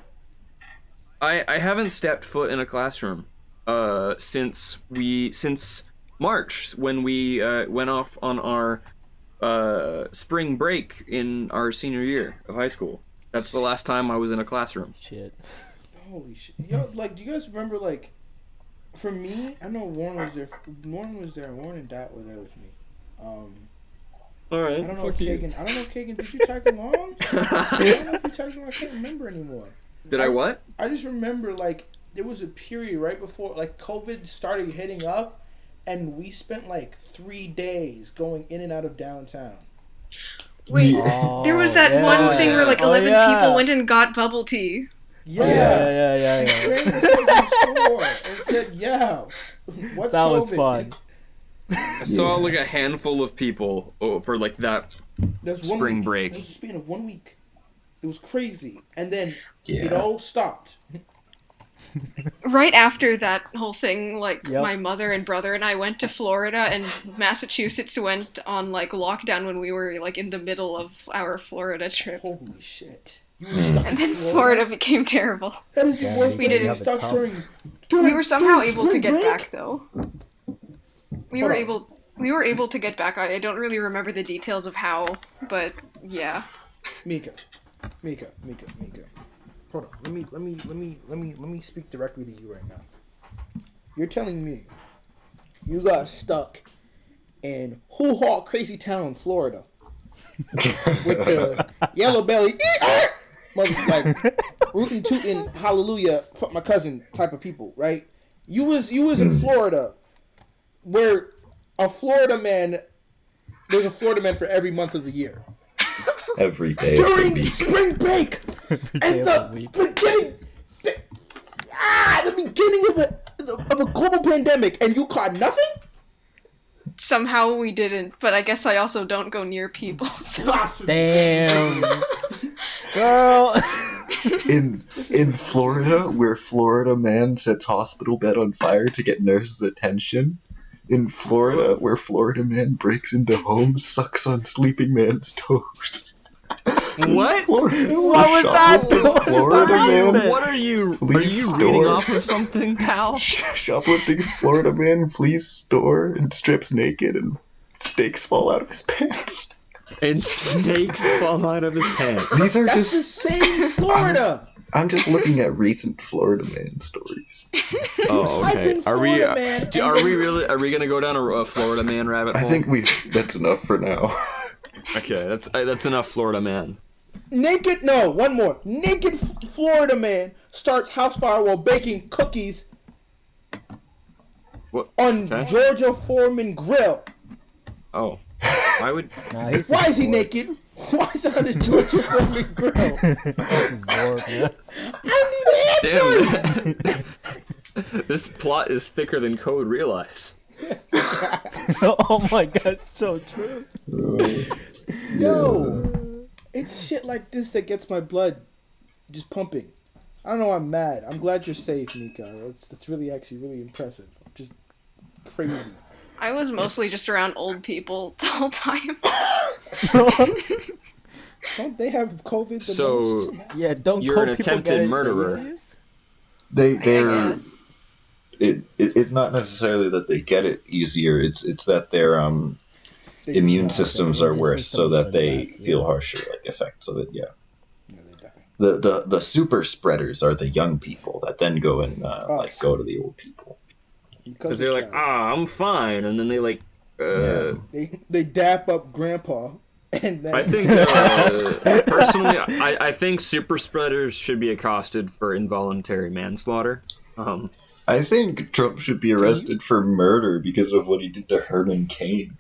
I haven't stepped foot in a classroom since March, when we went off on our spring break in our senior year of high school. That's the last time I was in a classroom. Shit. Holy shit! Yo, like, do you guys remember like? For me, I know Warren was there. Warren and Dat were there with me. All right, I don't know, Kagan. Did you tag along? I don't know if you tagged along. I can't remember anymore. Did I what? I just remember like there was a period right before like COVID started hitting up, and we spent like 3 days going in and out of downtown. Wait, there was that one thing where like 11 people went and got bubble tea. Yeah. Ran themselves in the store and said, "Yeah, what's That COVID?" was fun. I saw like a handful of people for like that spring break. It was a span of 1 week. It was crazy, and then Yeah. it all stopped. Right after that whole thing, like my mother and brother and I went to Florida, and Massachusetts went on like lockdown when we were like in the middle of our Florida trip. Holy shit! You were stuck And in then Florida became terrible. That is the worst. We didn't- stuck during We were somehow able to spring get break? back though. We were able to get back. I don't really remember the details of how, but yeah. Mika. Hold on. Let me speak directly to you right now. You're telling me you got stuck in hoo-ha crazy town, Florida, with the yellow belly, like rootin' tootin' hallelujah, fuck my cousin type of people, right? You was in Florida, where a Florida man, there's a Florida man for every month of the year. Every day of the During week. spring break and the beginning of a global pandemic, and you caught nothing? Somehow we didn't, but I guess I also don't go near people. So. Damn. Girl. In Florida, where Florida man sets hospital bed on fire to get nurses' attention. In Florida, where Florida man breaks into homes, sucks on sleeping man's toes. What? What was that? Florida man. What are you? Please Are you store. reading off of something, pal? Shoplifting's Florida man flees store and strips naked, and steaks fall out of his pants. And snakes fall out of his pants. These are That's just. the same Florida. I'm just looking at recent Florida man stories. Oh, Type okay. in Are we? Florida man, Are we really? Are we gonna go down a Florida man rabbit I hole? think that's enough for now. Okay, that's enough Florida man. One more. Naked Florida man starts house fire while baking cookies What? on Okay. Georgia Foreman grill. Oh, why would? Nah, he's Why is he bored. naked? Why is it on the Georgia Foreman grill? He's bored, yeah. I need answers. Damn. This plot is thicker than code realize. Oh my god, it's so true. Yo, it's shit like this that gets my blood just pumping. I don't know. I'm mad. I'm glad you're safe, Mika. That's really actually really impressive. Just crazy. I was mostly just around old people the whole time. Don't they have COVID the So most? Yeah, don't You're call an people attempted getting murderer. diseases? They're. guess. It's not necessarily that they get it easier. It's that their They immune just die. systems are worse, so systems that are they less, feel yeah. harsher effects of it. Yeah. Yeah, they die. The super spreaders are the young people that then go and like go to the old people. because they're like, I'm fine, and then they like. They dap up Grandpa, and then I think personally, I think super spreaders should be accosted for involuntary manslaughter. I think Trump should be arrested for murder because of what he did to Herman Cain.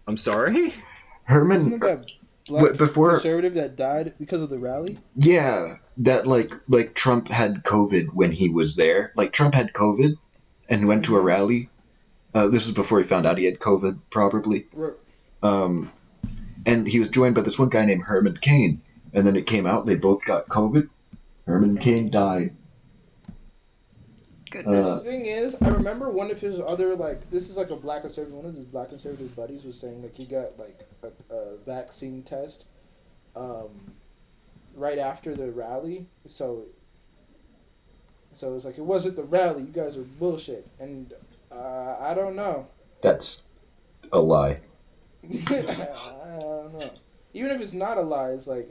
I'm sorry. Herman, isn't it that black before- conservative that died because of the rally? yeah, that like Trump had COVID when he was there. Like Trump had COVID and went to a rally. This was before he found out he had COVID, probably. And he was joined by this one guy named Herman Cain. And then it came out they both got COVID. Herman Cain died. Goodness. The thing is, I remember one of his other this is like a black conservative. One of his black conservative buddies was saying like he got like a vaccine test, right after the rally. So it was like it wasn't the rally. You guys are bullshit, and I don't know. That's a lie. I don't know. Even if it's not a lie, it's like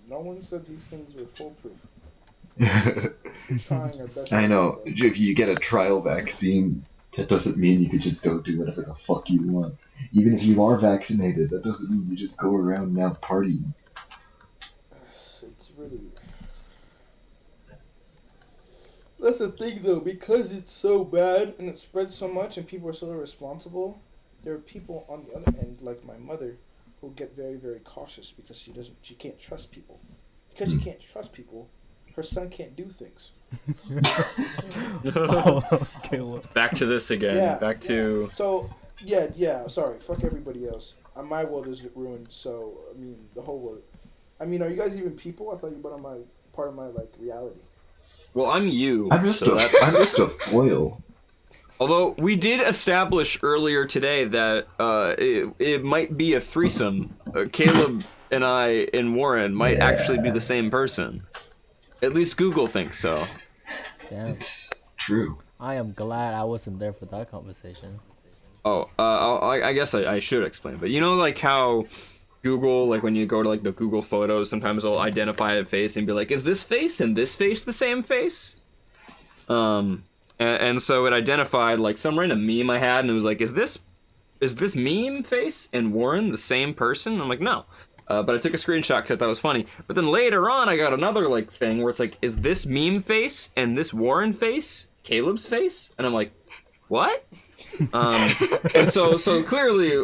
no one said these things were foolproof. We're trying our best. I know. If you get a trial vaccine, that doesn't mean you could just go do whatever the fuck you want. Even if you are vaccinated, that doesn't mean you just go around now partying. It's really. That's the thing, though, because it's so bad and it spreads so much and people are so irresponsible. There are people on the other end, like my mother, who get very, very cautious because she can't trust people. Because she can't trust people, her son can't do things. Back to this again. Yeah, Back to. So yeah. Sorry, fuck everybody else. My world is ruined. So I mean, the whole world. I mean, are you guys even people? I thought you were part of my like reality. Well, I'm you. I'm just a foil. Although we did establish earlier today that it might be a threesome. Caleb and I and Warren might actually be the same person. At least Google thinks so. Damn. It's true. I am glad I wasn't there for that conversation. Oh, I guess I should explain. But you know, like how Google, like when you go to like the Google Photos, sometimes it'll identify a face and be like, is this face and this face the same face? And so it identified like some random meme I had, and it was like, is this meme face and Warren the same person? I'm like, no. But I took a screenshot because that was funny. But then later on, I got another like thing where it's like, is this meme face and this Warren face Caleb's face? And I'm like, what? And so clearly,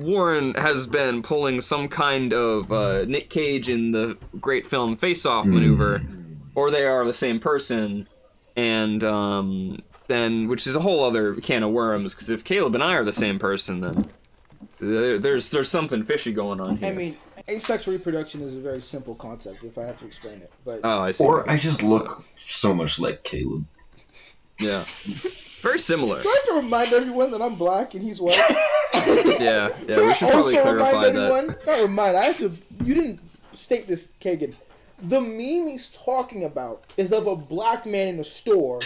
Warren has been pulling some kind of Nick Cage in the great film Face Off maneuver, or they are the same person. And then, which is a whole other can of worms, because if Caleb and I are the same person, then there's something fishy going on here. I mean, asexual reproduction is a very simple concept, if I have to explain it. But I see. Or I just look so much like Caleb. Yeah. Very similar. do I have to remind everyone that I'm black and he's white? Yeah, we should probably clarify that. You didn't state this, Kagan. The meme he's talking about is of a black man in a store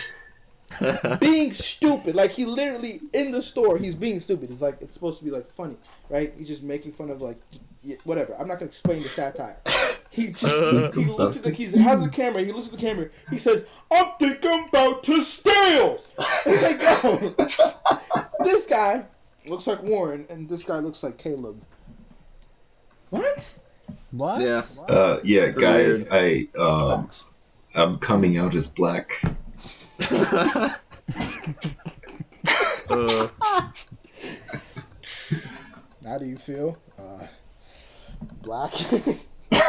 being stupid. Like, he literally, in the store, he's being stupid. It's like, it's supposed to be, like, funny, right? He's just making fun of, like, whatever. I'm not going to explain the satire. He looks at he has a camera, he looks at the camera, he says, I think I'm about to steal! It's like, yo, this guy looks like Warren, and this guy looks like Caleb. What? What? Yeah. Yeah, guys, Facts. I'm coming out as black. How do you feel? Black? Yeah.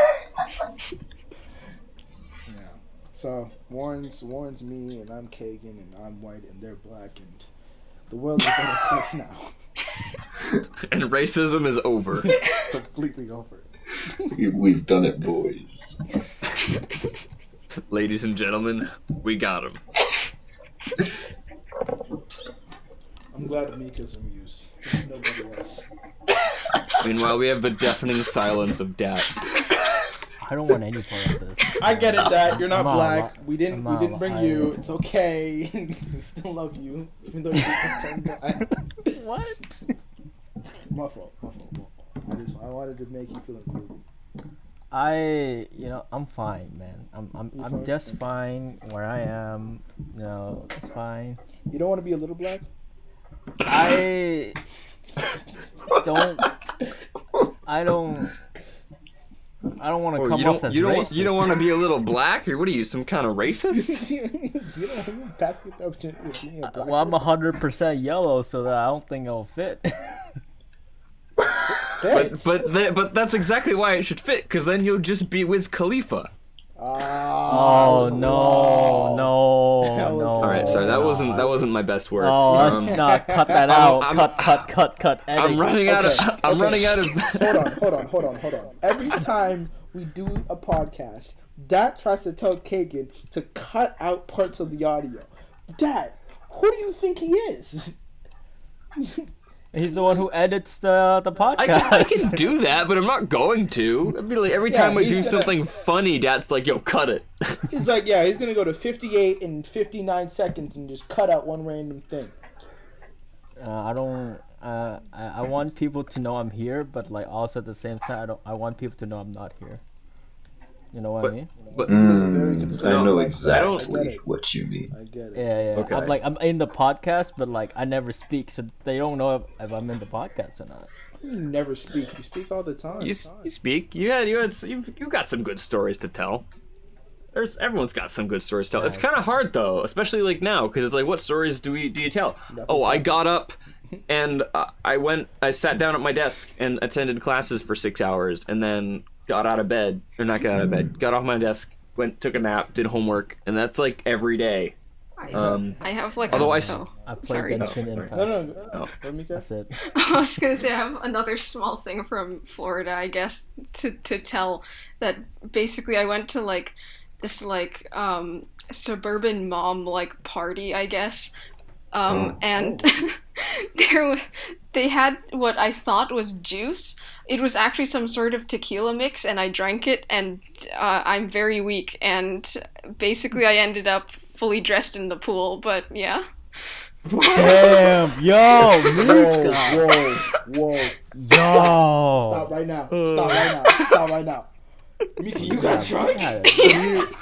So Warren's me, and I'm Kagan, and I'm white, and they're black, and the world is in a place now. And racism is over. Completely over. We've done it, boys. Ladies and gentlemen, we got him. I'm glad Mika's amused. Nobody else. Meanwhile, we have the deafening silence of Dat. I don't want any part of this. I get it, Dad. You're not black. We didn't bring Ohio. you. It's okay. We still love you, even though you're black. What? My fault. I wanted to make you feel included. I'm fine, man. I'm fine? just fine where I am. It's fine. You don't want to be a little black? I don't want to come off as racist. You don't want to be a little black, or what are you, some kind of racist? You don't pass the opportunity of being a black Well, I'm 100% yellow, so that I don't think it'll fit. But that's exactly why it should fit, because then you'll just be Wiz Khalifa. Oh no! All right, sorry, that wasn't my best work. Oh, let's cut that out. Cut. Edit. I'm running out of. Hold on. Every time we do a podcast, Dad tries to tell Kagan to cut out parts of the audio. Dad, who do you think he is? He's the one who edits the podcast. I can do that, but I'm not going to. I'd be like, every time I do something funny, Dad's like, yo, cut it. He's like, yeah, he's going to go to 58 and 59 seconds and just cut out one random thing. I want people to know I'm here, but like also at the same time, I want people to know I'm not here. You know what I mean? But I know exactly it. what you mean. I get it. Yeah. Okay. I'm in the podcast, but like I never speak, so they don't know if I'm in the podcast or not. You never speak. You speak all the time. You speak. You got some good stories to tell. everyone's got some good stories to tell. It's kind of hard though, especially like now, because it's like, what stories do you tell? I got up and I sat down at my desk and attended classes for 6 hours, and then got out of bed, or not got out of bed, got off my desk, took a nap, did homework, and that's like every day. I have like although I played Genshin Impact. No. That's it. I was gonna say I have another small thing from Florida, I guess, to tell, that basically I went to like this like suburban mom like party, I guess, and they had what I thought was juice. It was actually some sort of tequila mix, and I drank it, and I'm very weak, and basically I ended up fully dressed in the pool, but yeah. Damn, yo, Whoa. yo. Stop right now. Mika, you got drunk? Yes.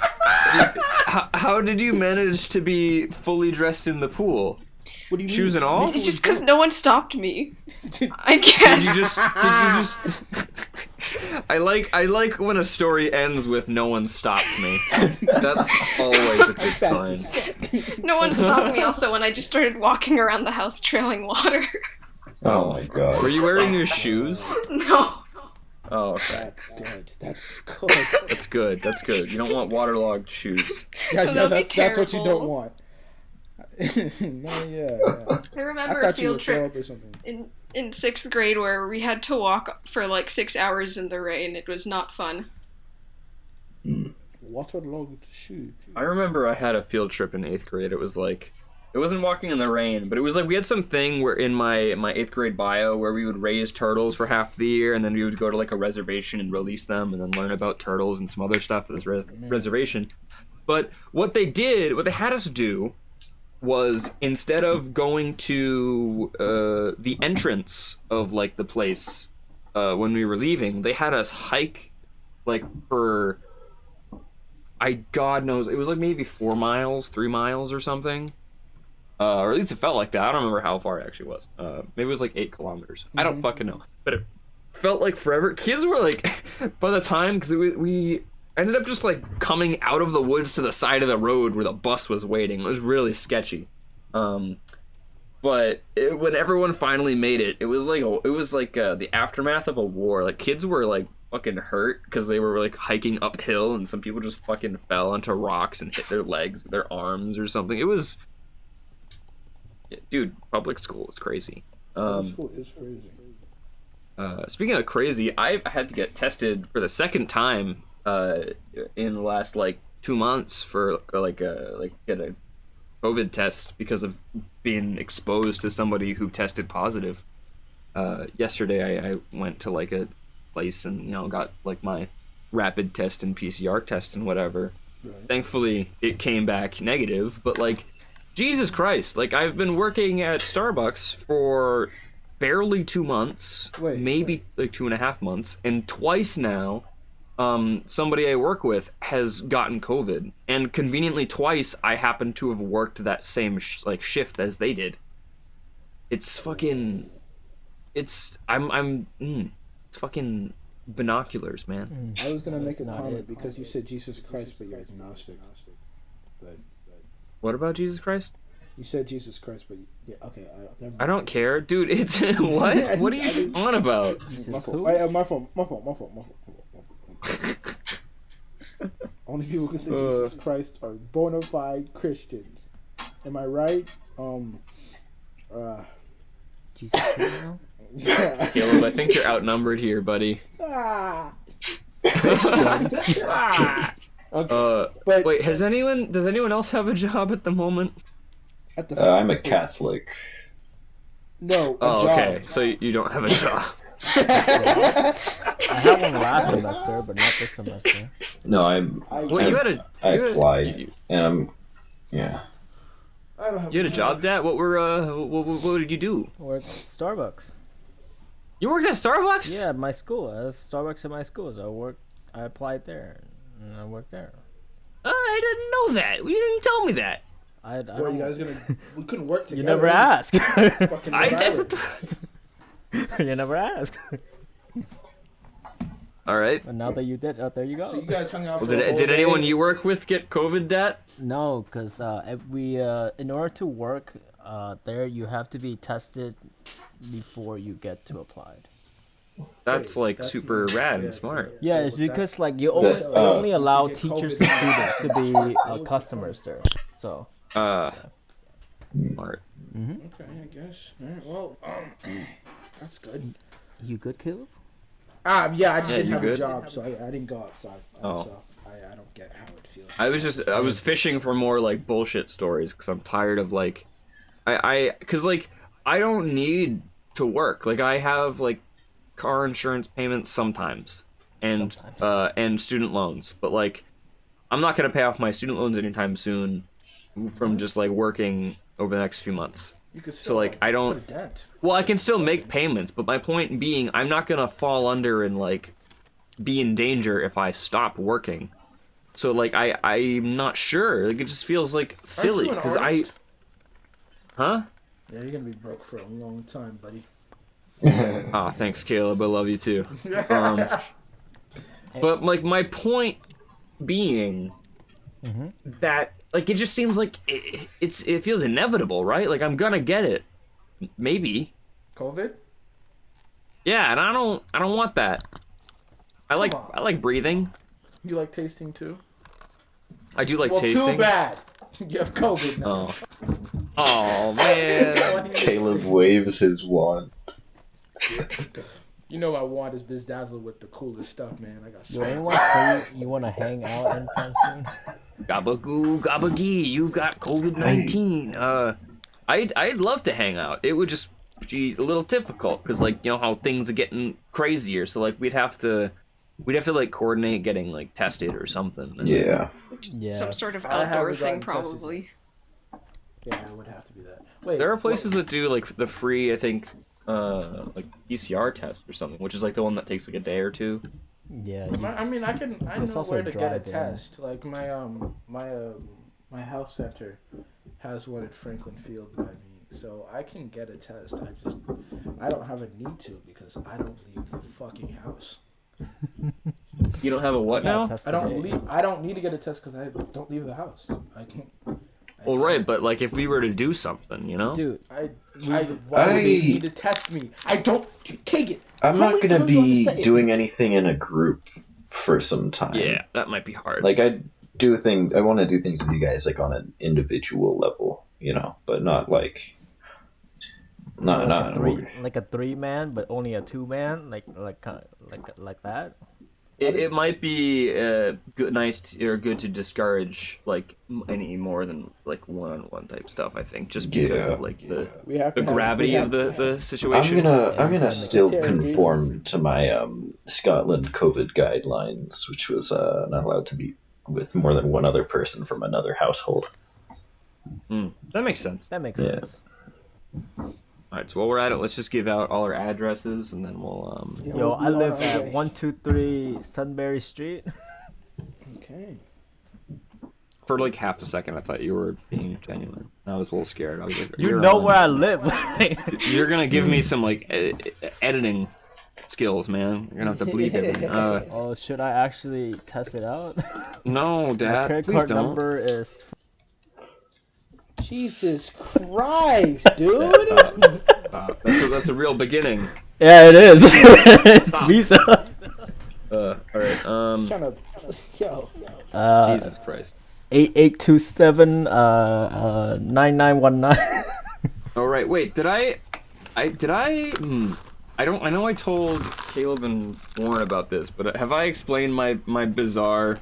How did you manage to be fully dressed in the pool? What do you mean? Shoes and all? It's just because no one stopped me. I guess. Did you just I like when a story ends with "no one stopped me." That's always a good sign. No one stopped me also when I just started walking around the house trailing water. Oh my god. Were you wearing your shoes? No. Oh, okay. That's good. That's good. You don't want waterlogged shoes. Yeah, That'd be that's what you don't terrible. want. No, yeah. I remember I a thought you field would throw trip up or something. in 6th grade where we had to walk for like 6 hours in the rain. It was not fun. Waterlogged shoe. I remember I had a field trip in 8th grade. It was like, it wasn't walking in the rain, but it was like we had some thing where in my 8th grade bio where we would raise turtles for half the year, and then we would go to like a reservation and release them, and then learn about turtles and some other stuff at this reservation. But what they had us do was, instead of going to the entrance of like the place when we were leaving, they had us hike like for God knows, it was like maybe 4 miles, 3 miles or something, or at least it felt like that. I don't remember how far it actually was. Maybe it was like 8 kilometers. I don't fucking know, but it felt like forever. Kids were like, by the time, because we ended up just like coming out of the woods to the side of the road where the bus was waiting. It was really sketchy. But when everyone finally made it, it was like the aftermath of a war. Like, kids were like fucking hurt because they were like hiking uphill, and some people just fucking fell onto rocks and hit their legs, their arms or something. It was, dude, public school is crazy. Public school is crazy. Speaking of crazy, I had to get tested for the second time in the last like 2 months for get a COVID test because of being exposed to somebody who tested positive. Yesterday I went to like a place and got like my rapid test and PCR test and whatever. Right. Thankfully it came back negative, but like, Jesus Christ, like, I've been working at Starbucks for barely 2 months, maybe like 2.5 months, and twice now somebody I work with has gotten COVID, and conveniently twice I happen to have worked that same shift as they did. It's fucking, it's fucking binoculars, man. I was gonna make a comment because you said Jesus Christ, but you're agnostic. But what about Jesus Christ? You said Jesus Christ, but yeah, okay. I don't care, dude. It's what? What are you on about? My phone. Only people who can say Jesus Christ are bona fide Christians. Am I right? Jesus Christ. Yeah. Caleb, I think you're outnumbered here, buddy. Okay. But wait, does anyone else have a job at the moment? I'm a Catholic. No. Oh, job. okay. So you don't have a job. I had one last semester, but not this semester. No, I applied, and yeah. I don't have You had a job, Dad? What did you do? I worked at Starbucks. You worked at Starbucks? Yeah, at my school. There's Starbucks at my school, so I applied there, and I worked there. I didn't know that. You didn't tell me that. Well, you guys we couldn't work together. You never asked. I You never asked. All right. And now that you did, there you go. So you guys hung out. Well, For did anyone you work with get COVID, Dat? No, because in order to work there, you have to be tested before you get to apply. That's super rad and smart. Yeah, it's because like you only allow teachers and students to be customers there. So. Smart. Okay, I guess. All right, well, that's good. You good, Caleb? Yeah, I just didn't have good? a job, so I didn't go outside. Oh. So I don't get how it feels. I was fishing for more like bullshit stories because I'm tired of like, because like I don't need to work. Like I have like car insurance payments sometimes and student loans, but like I'm not gonna pay off my student loans anytime soon from just like working over the next few months. So like I don't. Well, I can still make payments, but my point being, I'm not gonna fall under and like be in danger if I stop working. So like I'm not sure. Like it just feels like silly because Huh? Yeah, you're gonna be broke for a long time, buddy. Ah, thanks, Caleb. I love you too. But like my point being that like it just seems like it feels inevitable, right? Like I'm gonna get it, maybe. COVID? Yeah, and I don't want that. I like breathing. You like tasting too? I do like well, tasting. Too bad. You have COVID now. Oh man. Caleb waves his wand. You know my wand is bizdazzled with the coolest stuff, man. I got. Do anyone say you want to hang out anytime soon? Gabagoo, gabagee, you've got COVID-19. I'd love to hang out. It would just be a little difficult because, like, you know how things are getting crazier. So, like, we'd have to like coordinate getting like tested or something. Yeah. Some sort of outdoor thing, probably. Yeah, it would have to be that. Wait, there are places that do like the free, I think, like PCR test or something, which is like the one that takes like a day or two. Yeah. I know where to get a drive-in. test. Like my health center has one at Franklin Field by me, so I can get a test. I don't have a need to because I don't leave the fucking house. You don't have a what now? I don't need to get a test because I don't leave the house. I can't. Well, right, but like if we were to do something, you know? Dude, why would they need to test me? I don't. Kagan. I'm not gonna be doing anything in a group for some time. Yeah, that might be hard. Like I want to do things with you guys like on an individual level, you know, but not like. Not like a 3-man, but only a 2-man, like that. It might be good to discourage like any more than like one-on-one type stuff. I think just because of like the gravity of the situation. I'm gonna still conform to my Scotland COVID guidelines, which was not allowed to be with more than one other person from another household. That makes sense. sense. All right, so while we're at it, let's just give out all our addresses, and then we'll. Yo, I live at 123 Sunbury Street. Okay. For like half a second, I thought you were being genuine. I was a little scared. I was like, You know where I live. You're gonna give me some like editing skills, man. You're gonna have to bleep everything. Oh, should I actually test it out? No, Dad. My credit please card don't. number is. Jesus Christ, dude! Stop. That's a real beginning. Yeah, it is. It's Visa. All right. Jesus Christ. 8827 9919. All right. Wait. Did I? I know I told Caleb and Warren about this, but have I explained my bizarre,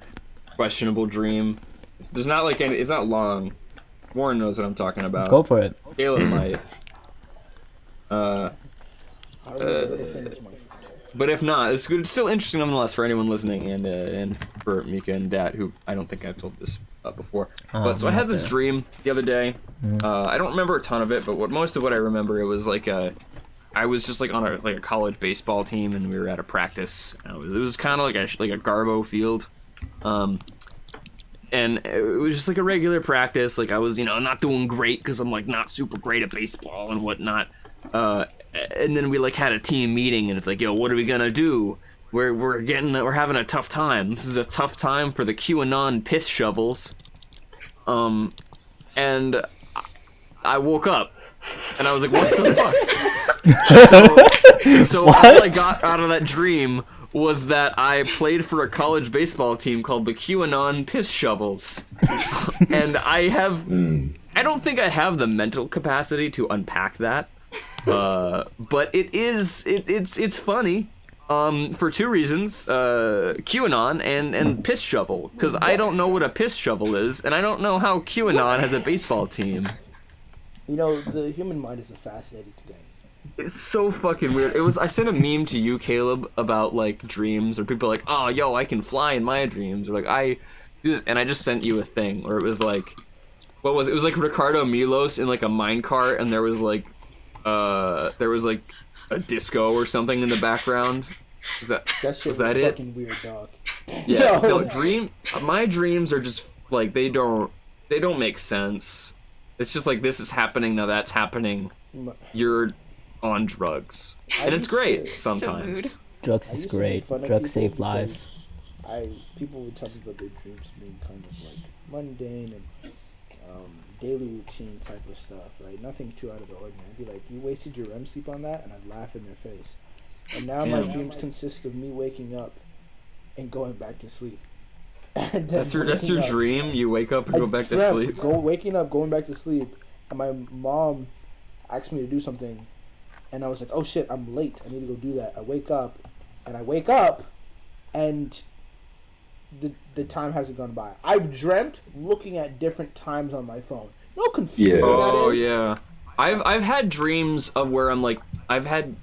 questionable dream? There's not like any. It's not long. Warren knows what I'm talking about. Go for it. Caleb might. But if not, it's good. It's still interesting nonetheless for anyone listening, and for Mika and Dat, who I don't think I've told this before. But so I had this dream the other day. I don't remember a ton of it, but most of what I remember, it was like I was just like on a college baseball team, and we were at a practice. It was kind of like a Garbo field. And it was just like a regular practice. Like I was, not doing great because I'm like not super great at baseball and whatnot. And then we like had a team meeting, and it's like, yo, what are we gonna do? we're having a tough time. This is a tough time for the QAnon piss shovels. And I woke up and I was like, what the fuck? So all I got out of that dream was that I played for a college baseball team called the QAnon Piss Shovels. And I don't think I have the mental capacity to unpack that. But it's funny. For two reasons, QAnon and piss shovel, because I don't know what a piss shovel is, and I don't know how QAnon has a baseball team. You know, the human mind is a fascinating thing. It's so fucking weird. I sent a meme to you, Caleb, about like dreams, or people like, oh, yo, I can fly in my dreams, or like I do this, and I just sent you a thing where it was like, what was it? It was like Ricardo Milos in like a minecart, and there was like a disco or something in the background. Was that it? Fucking weird, dog. Yeah. No, my dreams are just like they don't make sense. It's just like this is happening, now that's happening. You're on drugs, and it's great sometimes. Drugs is great. Drugs save lives. People would tell me about their dreams being kind of like mundane and daily routine type of stuff, right? Nothing too out of the ordinary. I'd be like, you wasted your REM sleep on that? And I'd laugh in their face. And now my dreams consist of me waking up and going back to sleep. And that's your dream? You wake up and go back to sleep? Waking up, going back to sleep, and my mom asked me to do something, and I was like, oh shit, I'm late. I need to go do that. I wake up, and the time hasn't gone by. I've dreamt looking at different times on my phone. No confusion. Yeah. Oh yeah. I've had dreams of where I'm like I've had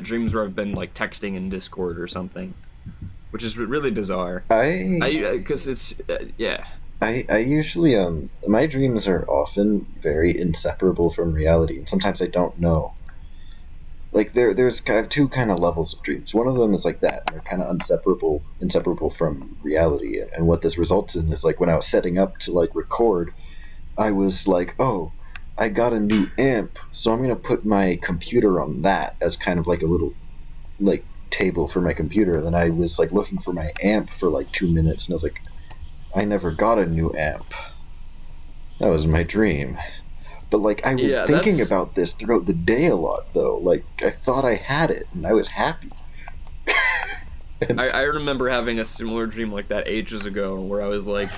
dreams where I've been like texting in Discord or something, which is really bizarre. Because it's yeah. I usually my dreams are often very inseparable from reality, and sometimes I don't know. Like I have two kind of levels of dreams. One of them is like that; they're kind of inseparable from reality. And what this results in is like when I was setting up to like record, I was like, oh, I got a new amp, so I'm gonna put my computer on that as kind of like a little like table for my computer. Then I was like looking for my amp for like 2 minutes, and I was like, I never got a new amp. That was my dream. But like I was thinking about this throughout the day a lot, though. Like I thought I had it, and I was happy. I remember having a similar dream like that ages ago, where I was like,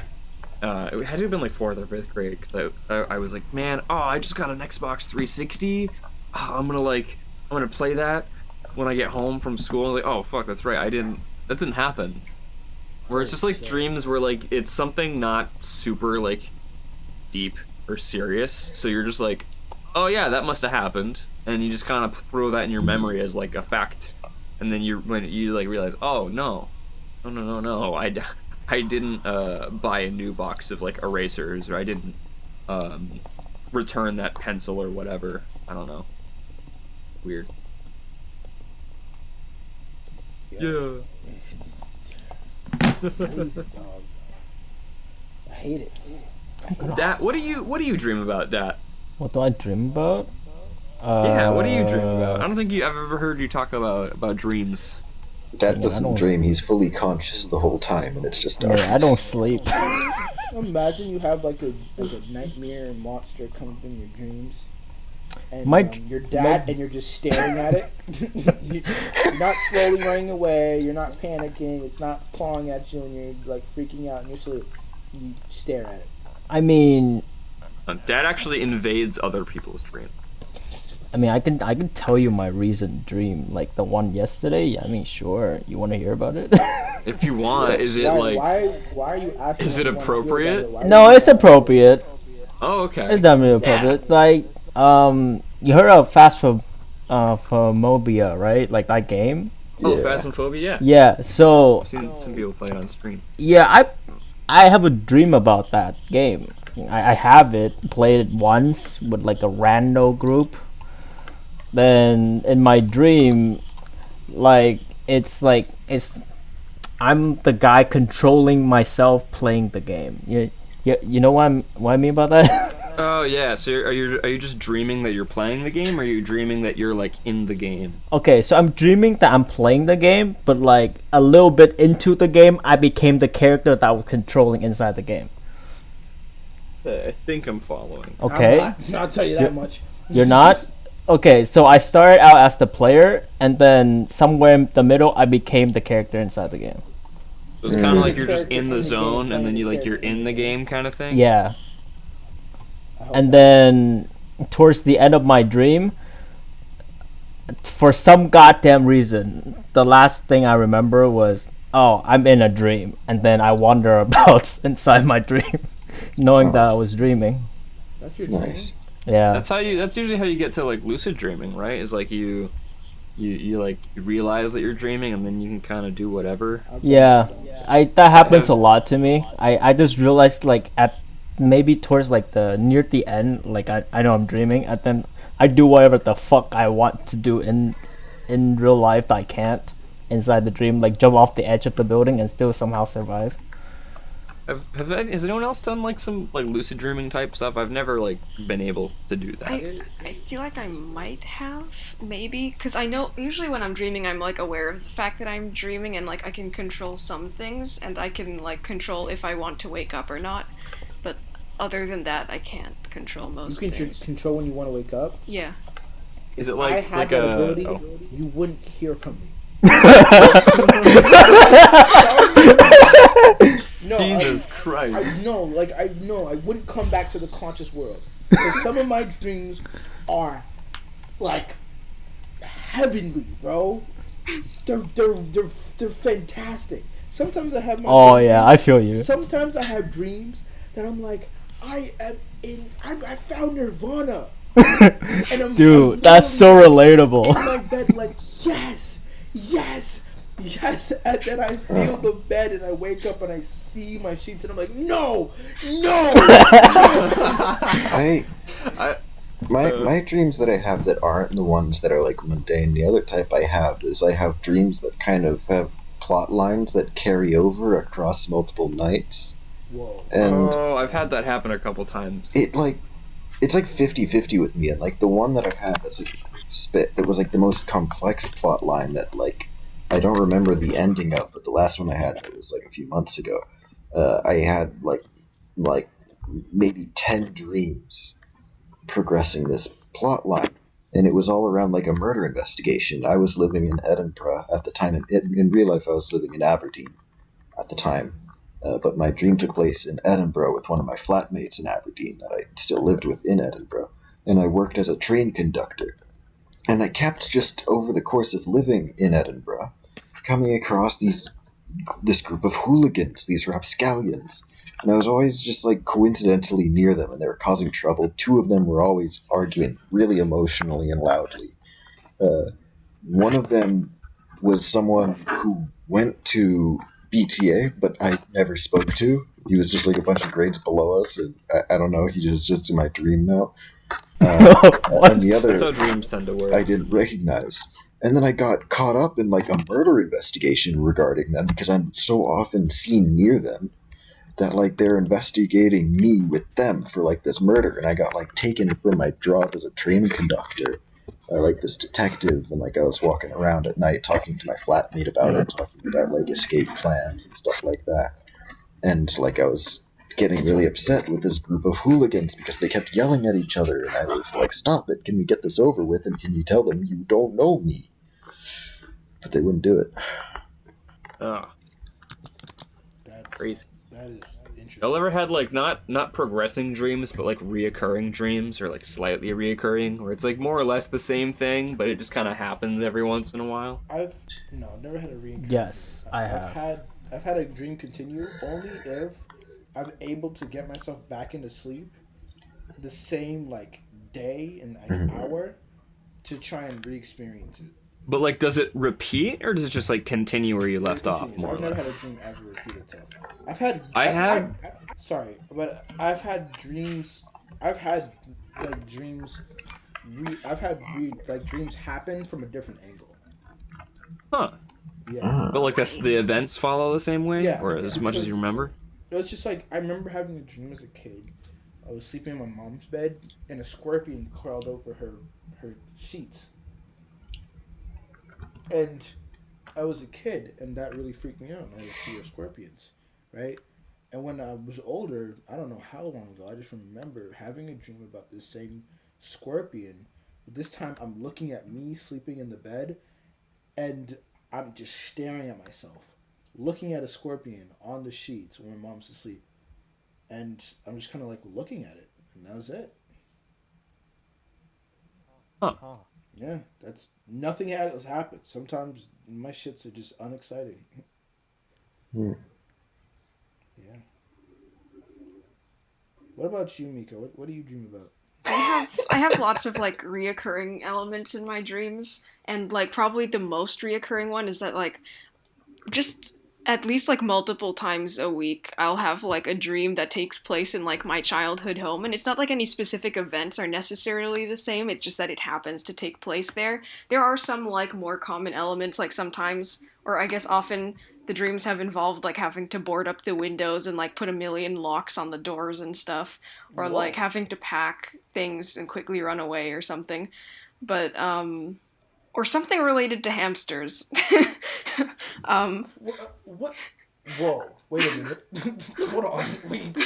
it had to have been like 4th or 5th grade, because I was like, man, I just got an Xbox 360. I'm gonna play that when I get home from school. Like, oh fuck, that's right, that didn't happen. Where it's just like dreams where like it's something not super like deep or serious, so you're just like, oh yeah, that must have happened, and you just kind of throw that in your memory as like a fact, and then when you like realize, oh no, I didn't buy a new box of like erasers, or I didn't return that pencil or whatever. I don't know. Weird. Yeah. Crazy, dog. I hate it. Dat, what do you dream about, Dat? What do I dream about? Yeah, what do you dream about? I don't think I've ever heard you talk about dreams. Dat doesn't dream. He's fully conscious the whole time, and it's just dark. Yeah, I don't sleep. Imagine you have like a nightmare monster come up in your dreams, and your dad, and you're just staring at it. You're not slowly running away. You're not panicking. It's not clawing at you, and you're like freaking out in your sleep. You stare at it. I mean, Dad actually invades other people's dreams. I mean, I can tell you my recent dream, like the one yesterday. Yeah, I mean, sure. You want to hear about it? If you want, is it like? Why are you asking? Is it appropriate? No, it's appropriate. Oh, okay. It's definitely appropriate. Yeah. Like, you heard of Phasmophobia, right? Like that game. Oh, yeah. Phasmophobia. Yeah. Yeah. So. I've seen some people play it on stream. Yeah, I have a dream about that game. I have it, played it once with like a rando group. Then in my dream, I'm the guy controlling myself playing the game. You know what I mean about that? Oh yeah, so are you just dreaming that you're playing the game, or are you dreaming that you're like in the game? Okay, so I'm dreaming that I'm playing the game, but like a little bit into the game, I became the character that I was controlling inside the game. I think I'm following. Okay, I'll tell you that much. you're not? Okay, so I started out as the player, and then somewhere in the middle, I became the character inside the game. So it's kind of like you're just in the zone, and then you're in the game kind of thing. Yeah. And then towards the end of my dream, for some goddamn reason, the last thing I remember was, oh, I'm in a dream, and then I wander about inside my dream, knowing that I was dreaming. That's your dream. Nice. Yeah. That's usually how you get to like lucid dreaming, right? Is like you like you realize that you're dreaming, and then you can kind of do whatever. Yeah. That happens a lot to me. I just realized like at maybe towards like the near the end, like I know I'm dreaming, and then I do whatever the fuck I want to do in real life that I can't inside the dream, like jump off the edge of the building and still somehow survive. Has anyone else done like some like lucid dreaming type stuff? I've never like been able to do that. I feel like I might have, maybe, because I know usually when I'm dreaming, I'm like aware of the fact that I'm dreaming, and like I can control some things, and I can like control if I want to wake up or not. But other than that, I can't control most You can things. control when you want to wake up. Yeah. Is it If like I had like that a ability, oh. you wouldn't hear from me. No, Jesus Christ. I wouldn't come back to the conscious world. Because some of my dreams are like heavenly, bro. They're fantastic. Sometimes I have my Oh yeah, I feel you. Sometimes I have dreams that I'm like, I found Nirvana. And Dude, that's so relatable. in my bed, like, yes, and then I feel the bed, and I wake up and I see my sheets, and I'm like, no. My dreams that I have that aren't the ones that are like mundane. The other type I have is I have dreams that kind of have plot lines that carry over across multiple nights. Whoa. And I've had that happen a couple times. it's like 50-50 with me, and like the one that I've had that's like that was like the most complex plot line that like I don't remember the ending of, but the last one I had, it was like a few months ago. I had like maybe 10 dreams progressing this plot line, and it was all around like a murder investigation. I was living in Edinburgh at the time. In real life, I was living in Aberdeen at the time. But my dream took place in Edinburgh with one of my flatmates in Aberdeen that I still lived with in Edinburgh. And I worked as a train conductor. And I kept just over the course of living in Edinburgh, coming across this group of hooligans, these rapscallions. And I was always just like coincidentally near them, and they were causing trouble. 2 of them were always arguing really emotionally and loudly. One of them was someone who went to BTA, but I never spoke to. He was just like a bunch of grades below us, and I don't know, he was just in my dream now. And the other, That's how dreams tend to work. I didn't recognize. And then I got caught up in like a murder investigation regarding them, because I'm so often seen near them that like they're investigating me with them for like this murder, and I got like taken from my job as a train conductor. Like this detective, and like I was walking around at night talking to my flatmate about it, talking about like escape plans and stuff like that. And like I was getting really upset with this group of hooligans because they kept yelling at each other, and I was like, stop it, can we get this over with, and can you tell them you don't know me? But they wouldn't do it. Oh, That's crazy. That is interesting. Y'all ever had like not progressing dreams, but like reoccurring dreams, or like slightly reoccurring, where it's like more or less the same thing, but it just kind of happens every once in a while? I've never had a reincarnation. Yes, I have. I've had a dream continue only if I'm able to get myself back into sleep the same like day and like, hour to try and re-experience it. But like, does it repeat, or does it just like continue where you left off? More or I've never less. had a dream ever repeat itself. I've had dreams. I've had like dreams. Dreams happen from a different angle. Huh. Yeah. But like, that's the events follow the same way, Yeah, or as much as you remember. It was just like I remember having a dream as a kid I was sleeping in my mom's bed, and a scorpion crawled over her sheets. And I was a kid, and that really freaked me out. I had a fear of scorpions, right? And when I was older, I don't know how long ago, I just remember having a dream about this same scorpion. This time, I'm looking at me sleeping in the bed, and I'm just staring at myself, looking at a scorpion on the sheets when my mom's asleep. And I'm just kind of like looking at it, and that was it. Huh. Yeah, that's nothing has happened. Sometimes my shits are just unexciting. Yeah. What about you, Mika? What do you dream about? I have lots of like reoccurring elements in my dreams, and like probably the most reoccurring one is that like just at least like multiple times a week I'll have like a dream that takes place in like my childhood home, and it's not like any specific events are necessarily the same, it's just that it happens to take place there. There are some like more common elements, like sometimes, or I guess often, the dreams have involved like having to board up the windows and like put a million locks on the doors and stuff, or Whoa. like having to pack things and quickly run away or something. But or something related to hamsters. What? Whoa! Wait a minute. Hold on. Wait.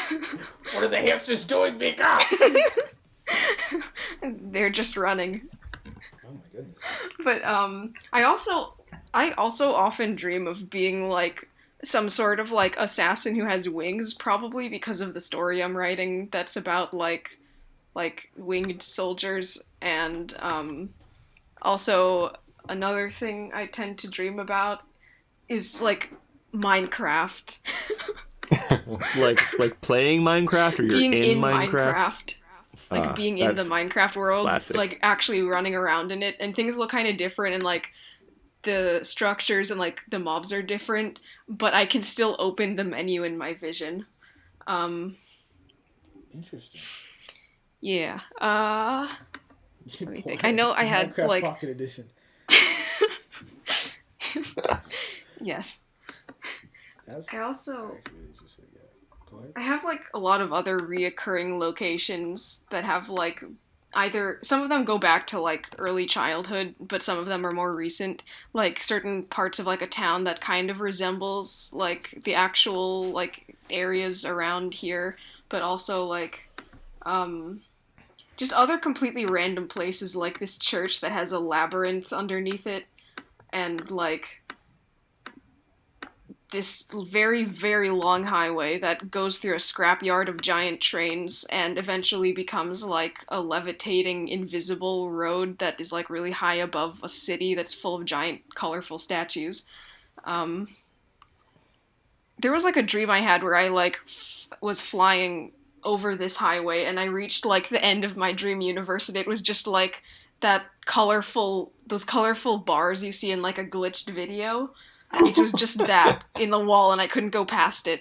What are the hamsters doing, Mika? They're just running. Oh my goodness. But I also often dream of being like some sort of like assassin who has wings, probably because of the story I'm writing that's about like winged soldiers. And also another thing I tend to dream about is like Minecraft. like playing Minecraft, or you're being in Minecraft? Like being in the Minecraft world, classic. like actually running around in it, and things look kind of different, and like the structures and like the mobs are different, but I can still open the menu in my vision. Interesting. Yeah. Let me think. I know I had Minecraft like Pocket Edition. Yes. That's I also actually just like, yeah. Go ahead. I have like a lot of other reoccurring locations that have like either some of them go back to like early childhood, but some of them are more recent, like certain parts of like a town that kind of resembles like the actual like areas around here, but also like just other completely random places, like this church that has a labyrinth underneath it, and like this very, very long highway that goes through a scrapyard of giant trains and eventually becomes like a levitating, invisible road that is like really high above a city that's full of giant, colorful statues. There was like a dream I had where I like was flying over this highway, and I reached like the end of my dream universe, and it was just like those colorful bars you see in like a glitched video. It was just that in the wall, and I couldn't go past it.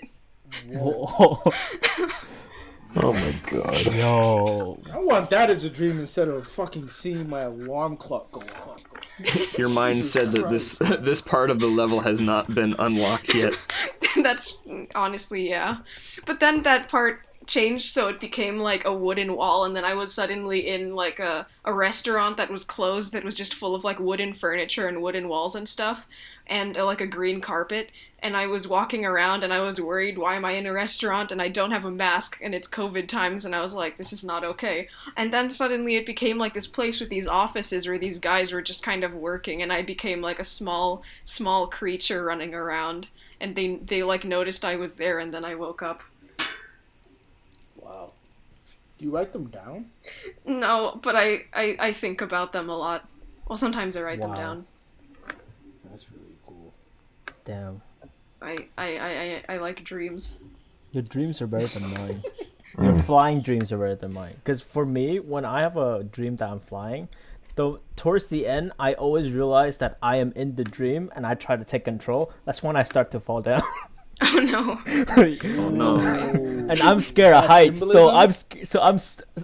Whoa. Oh my god. Yo. I want that as a dream instead of fucking seeing my alarm clock go off. Your mind said that this part of the level has not been unlocked yet. That's honestly, yeah. But then that part changed, so it became like a wooden wall, and then I was suddenly in like a restaurant that was closed, that was just full of like wooden furniture and wooden walls and stuff, and like a green carpet, and I was walking around and I was worried, why am I in a restaurant and I don't have a mask and it's COVID times, and I was like, this is not okay. And then suddenly it became like this place with these offices where these guys were just kind of working, and I became like a small creature running around, and they like noticed I was there, and then I woke up. Wow. Do you write them down? No, but I think about them a lot. Well, sometimes I write them down. That's really cool. Damn. I like dreams. Your dreams are better than mine. Your flying dreams are better than mine. Because for me, when I have a dream that I'm flying, though towards the end, I always realize that I am in the dream and I try to take control. That's when I start to fall down. Oh no. Oh no. And I'm scared of heights, so I'm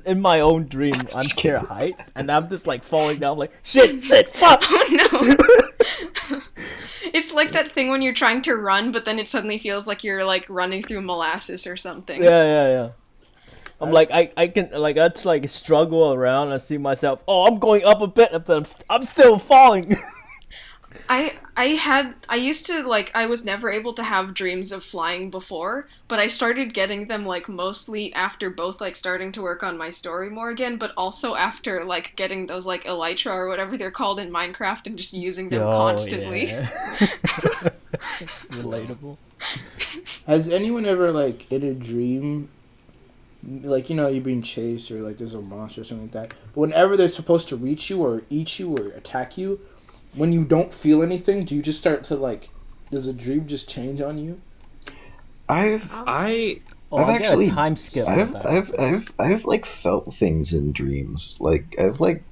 in my own dream. I'm scared of heights, and I'm just like falling down, like shit, fuck. Oh no. It's like that thing when you're trying to run, but then it suddenly feels like you're like running through molasses or something. Yeah. I'm like I can like I just like struggle around and see myself. Oh, I'm going up a bit, but I'm still falling. I used to like I was never able to have dreams of flying before, but I started getting them like mostly after both like starting to work on my story more again, but also after like getting those like elytra or whatever they're called in Minecraft and just using them constantly. Yeah. Relatable. Has anyone ever like in a dream, like you're being chased or like there's a monster or something like that, but whenever they're supposed to reach you or eat you or attack you, when you don't feel anything, do you just start to like? Does a dream just change on you? I've actually time skip. I've like felt things in dreams. Like I've like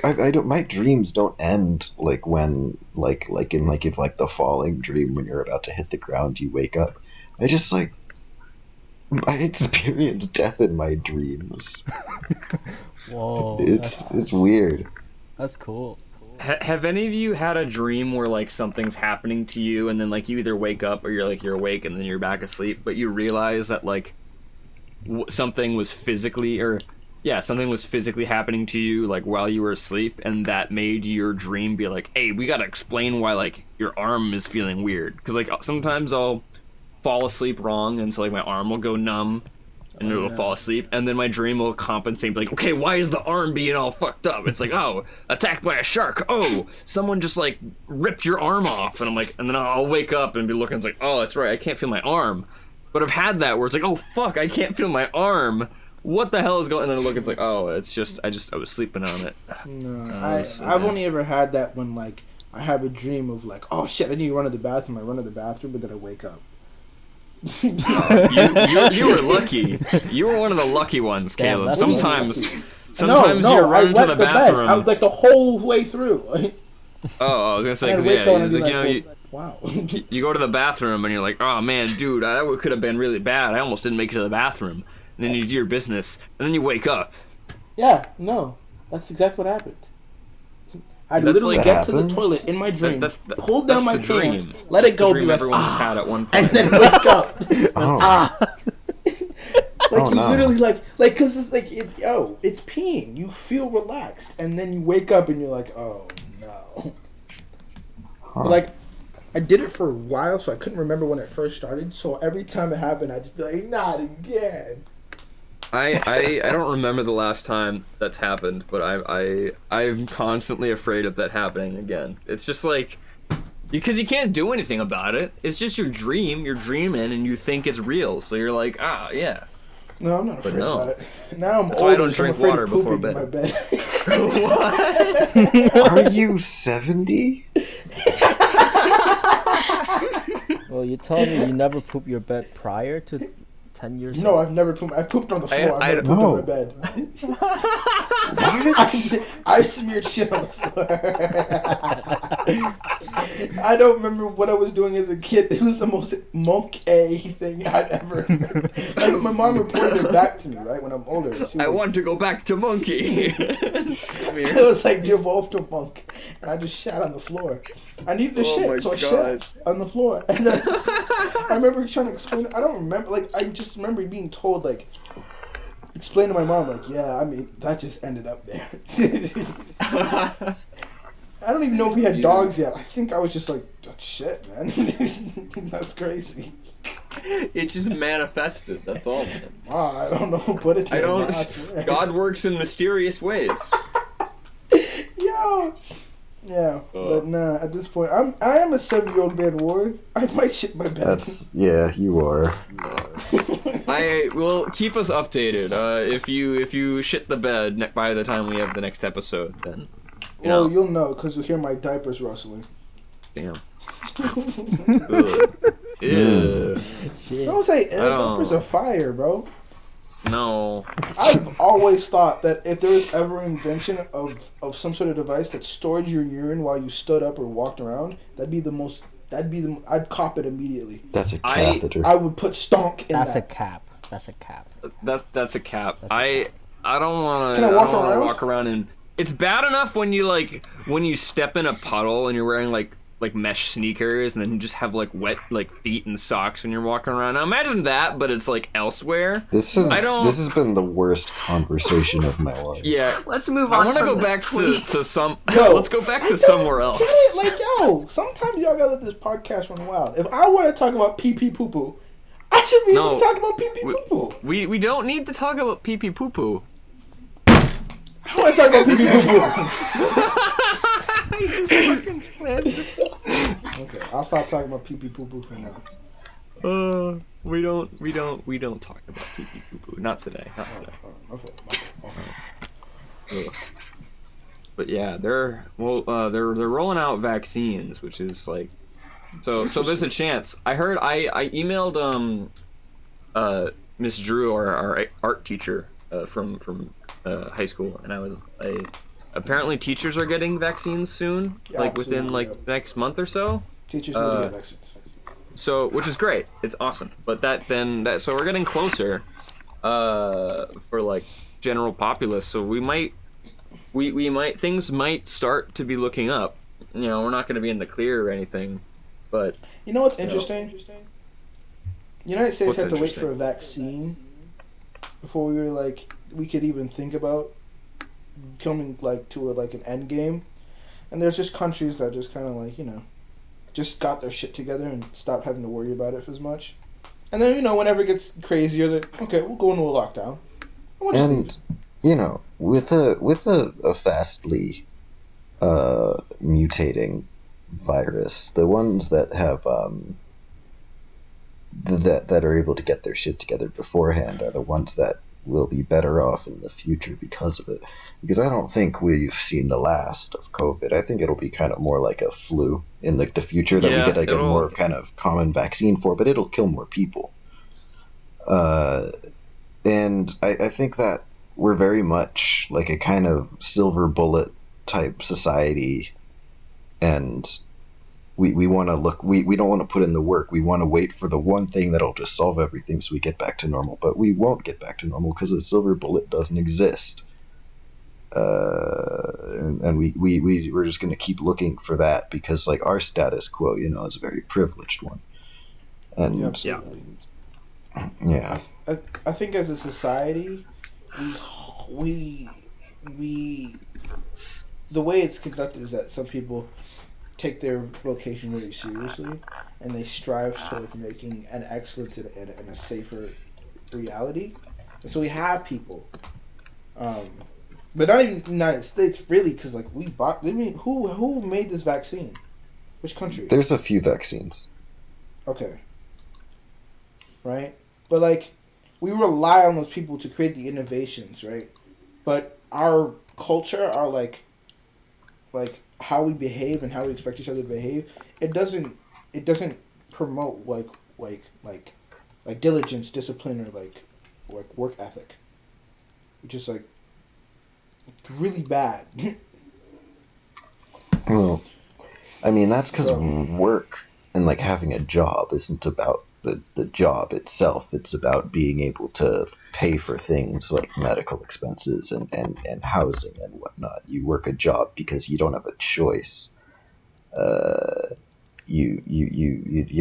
I don't, my dreams don't end like when like in like if like the falling dream when you're about to hit the ground you wake up. I just like I experience death in my dreams. Whoa, it's weird. That's cool. Have any of you had a dream where like something's happening to you and then like you either wake up or you're awake and then you're back asleep, but you realize that like something was physically happening to you like while you were asleep, and that made your dream be like, hey, we gotta explain why like your arm is feeling weird, because like sometimes I'll fall asleep wrong and so like my arm will go numb and it'll fall asleep, and then my dream will compensate, like, okay, why is the arm being all fucked up? It's like, oh, attacked by a shark. Oh, someone just like ripped your arm off, and I'm like, and then I'll wake up and be looking, it's like, oh, that's right, I can't feel my arm. But I've had that where it's like, oh fuck, I can't feel my arm. What the hell is going on? And then I look, it's like, oh, it's just I was sleeping on it. No, I've only ever had that when like I have a dream of like, oh shit, I need to run to the bathroom. I run to the bathroom, but then I wake up. You were lucky. You were one of the lucky ones, Caleb. Damn, sometimes no, you're running to the bathroom. I was like the whole way through. I was gonna say, because yeah, he was like, wow. You go to the bathroom and you're like, oh man, dude, that could have been really bad. I almost didn't make it to the bathroom. And then you do your business, and then you wake up. Yeah, no, that's exactly what happened. I literally get to the toilet in my dream, pull down my pants, let it go, be like, everyone's had at one point, and then wake up. Like you literally like, cause it's like, it's peeing. You feel relaxed, and then you wake up and you're like, oh no. But like, I did it for a while, so I couldn't remember when it first started. So every time it happened, I'd just be like, not again. I don't remember the last time that's happened, but I'm constantly afraid of that happening again. It's just like, because you can't do anything about it. It's just your dream. You're dreaming and you think it's real, so you're like, yeah. No, I'm not afraid about it. Now I'm That's older, why I don't so I'm drink afraid water of before pooping bed. in my bed. What? Are you 70? Well, you told me you never poop your bed prior to 10 years ago. No, I've never pooped. I pooped on the floor. I've never pooped on my bed. What? I smeared shit on the floor. I don't remember what I was doing as a kid. It was the most monk-a thing I've ever heard. Like, my mom reported it back to me, right, when I'm older. I want to go back to monkey. It was like devolved to monk. And I just shat on the floor. I needed to shit, so I shat on the floor. And then I remember trying to explain it. I don't remember. Like, I just remember being told, like, explain to my mom, like, yeah, I mean, that just ended up there. I don't even know if we had dogs yet. I think I was just like, shit, man. That's crazy. It just manifested. That's all, man. I don't know. Put it there. God works in mysterious ways. Yo. Yeah, but nah. At this point, I am a 7-year-old man, Ward. I might shit my bed. You are. I will keep us updated. If you shit the bed by the time we have the next episode, then you'll know because you'll hear my diapers rustling. Damn. Shit. Don't say diapers are fire, bro. No. I've always thought that if there was ever an invention of some sort of device that stored your urine while you stood up or walked around, I'd cop it immediately. That's a catheter. I would put stonk in That's that. a cap. That's a cap. That's a cap. I don't want Can I walk around? Walk around and it's bad enough when you step in a puddle and you're wearing like like mesh sneakers, and then you just have like wet like feet and socks when you're walking around. Now imagine that, but it's like elsewhere. This has been the worst conversation of my life. Yeah, Let's move on. I want to from go this, back please. to some. Yo, Let's go back to somewhere else. Sometimes y'all gotta let this podcast run wild. If I want to talk about pee pee poo poo, I should be able to talk about pee pee poo poo. We don't need to talk about pee pee poo poo. I want to talk about pee pee poo poo. You just fucking said. Okay, I'll stop talking about pee pee poo poo for now. We don't talk about pee pee poo poo. Not today. Not today. But yeah, they're rolling out vaccines, which is like, so there's a chance. I heard I emailed Miss Drew, our art teacher from high school, and apparently teachers are getting vaccines soon, like within like the next month or so. Teachers need to get vaccines. So, which is great. It's awesome. But so we're getting closer for like general populace. So we might things might start to be looking up. You know, we're not going to be in the clear or anything, but you know what's interesting? United States had to wait for a vaccine before we could even think about coming like to an end game. And there's just countries that just kind of like, just got their shit together and stopped having to worry about it as much. And then, whenever it gets crazier, okay, we'll go into a lockdown. And with a fastly mutating virus, the ones that have that are able to get their shit together beforehand are the ones that will be better off in the future because of it. Because I don't think we've seen the last of COVID. I think it'll be kind of more like a flu in the future that we get like a more kind of common vaccine for, but it'll kill more people. And I think that we're very much like a kind of silver bullet type society, and we want to look, we don't want to put in the work. We want to wait for the one thing that'll just solve everything so we get back to normal. But we won't get back to normal because the silver bullet doesn't exist. And we're just going to keep looking for that because like our status quo, is a very privileged one. And yeah. I think as a society, we the way it's conducted is that some people take their vocation really seriously, and they strive toward making an excellence and a safer reality. And so we have people, but not even the United States really, because like who made this vaccine? Which country? There's a few vaccines. Okay. Right, but like we rely on those people to create the innovations, right? But our culture, our like how we behave and how we expect each other to behave, it doesn't promote like diligence, discipline, or like work ethic, which is like really bad. Well, I mean that's because work and like having a job isn't about the job itself. It's about being able to pay for things like medical expenses and housing and whatnot. You work a job because you don't have a choice. You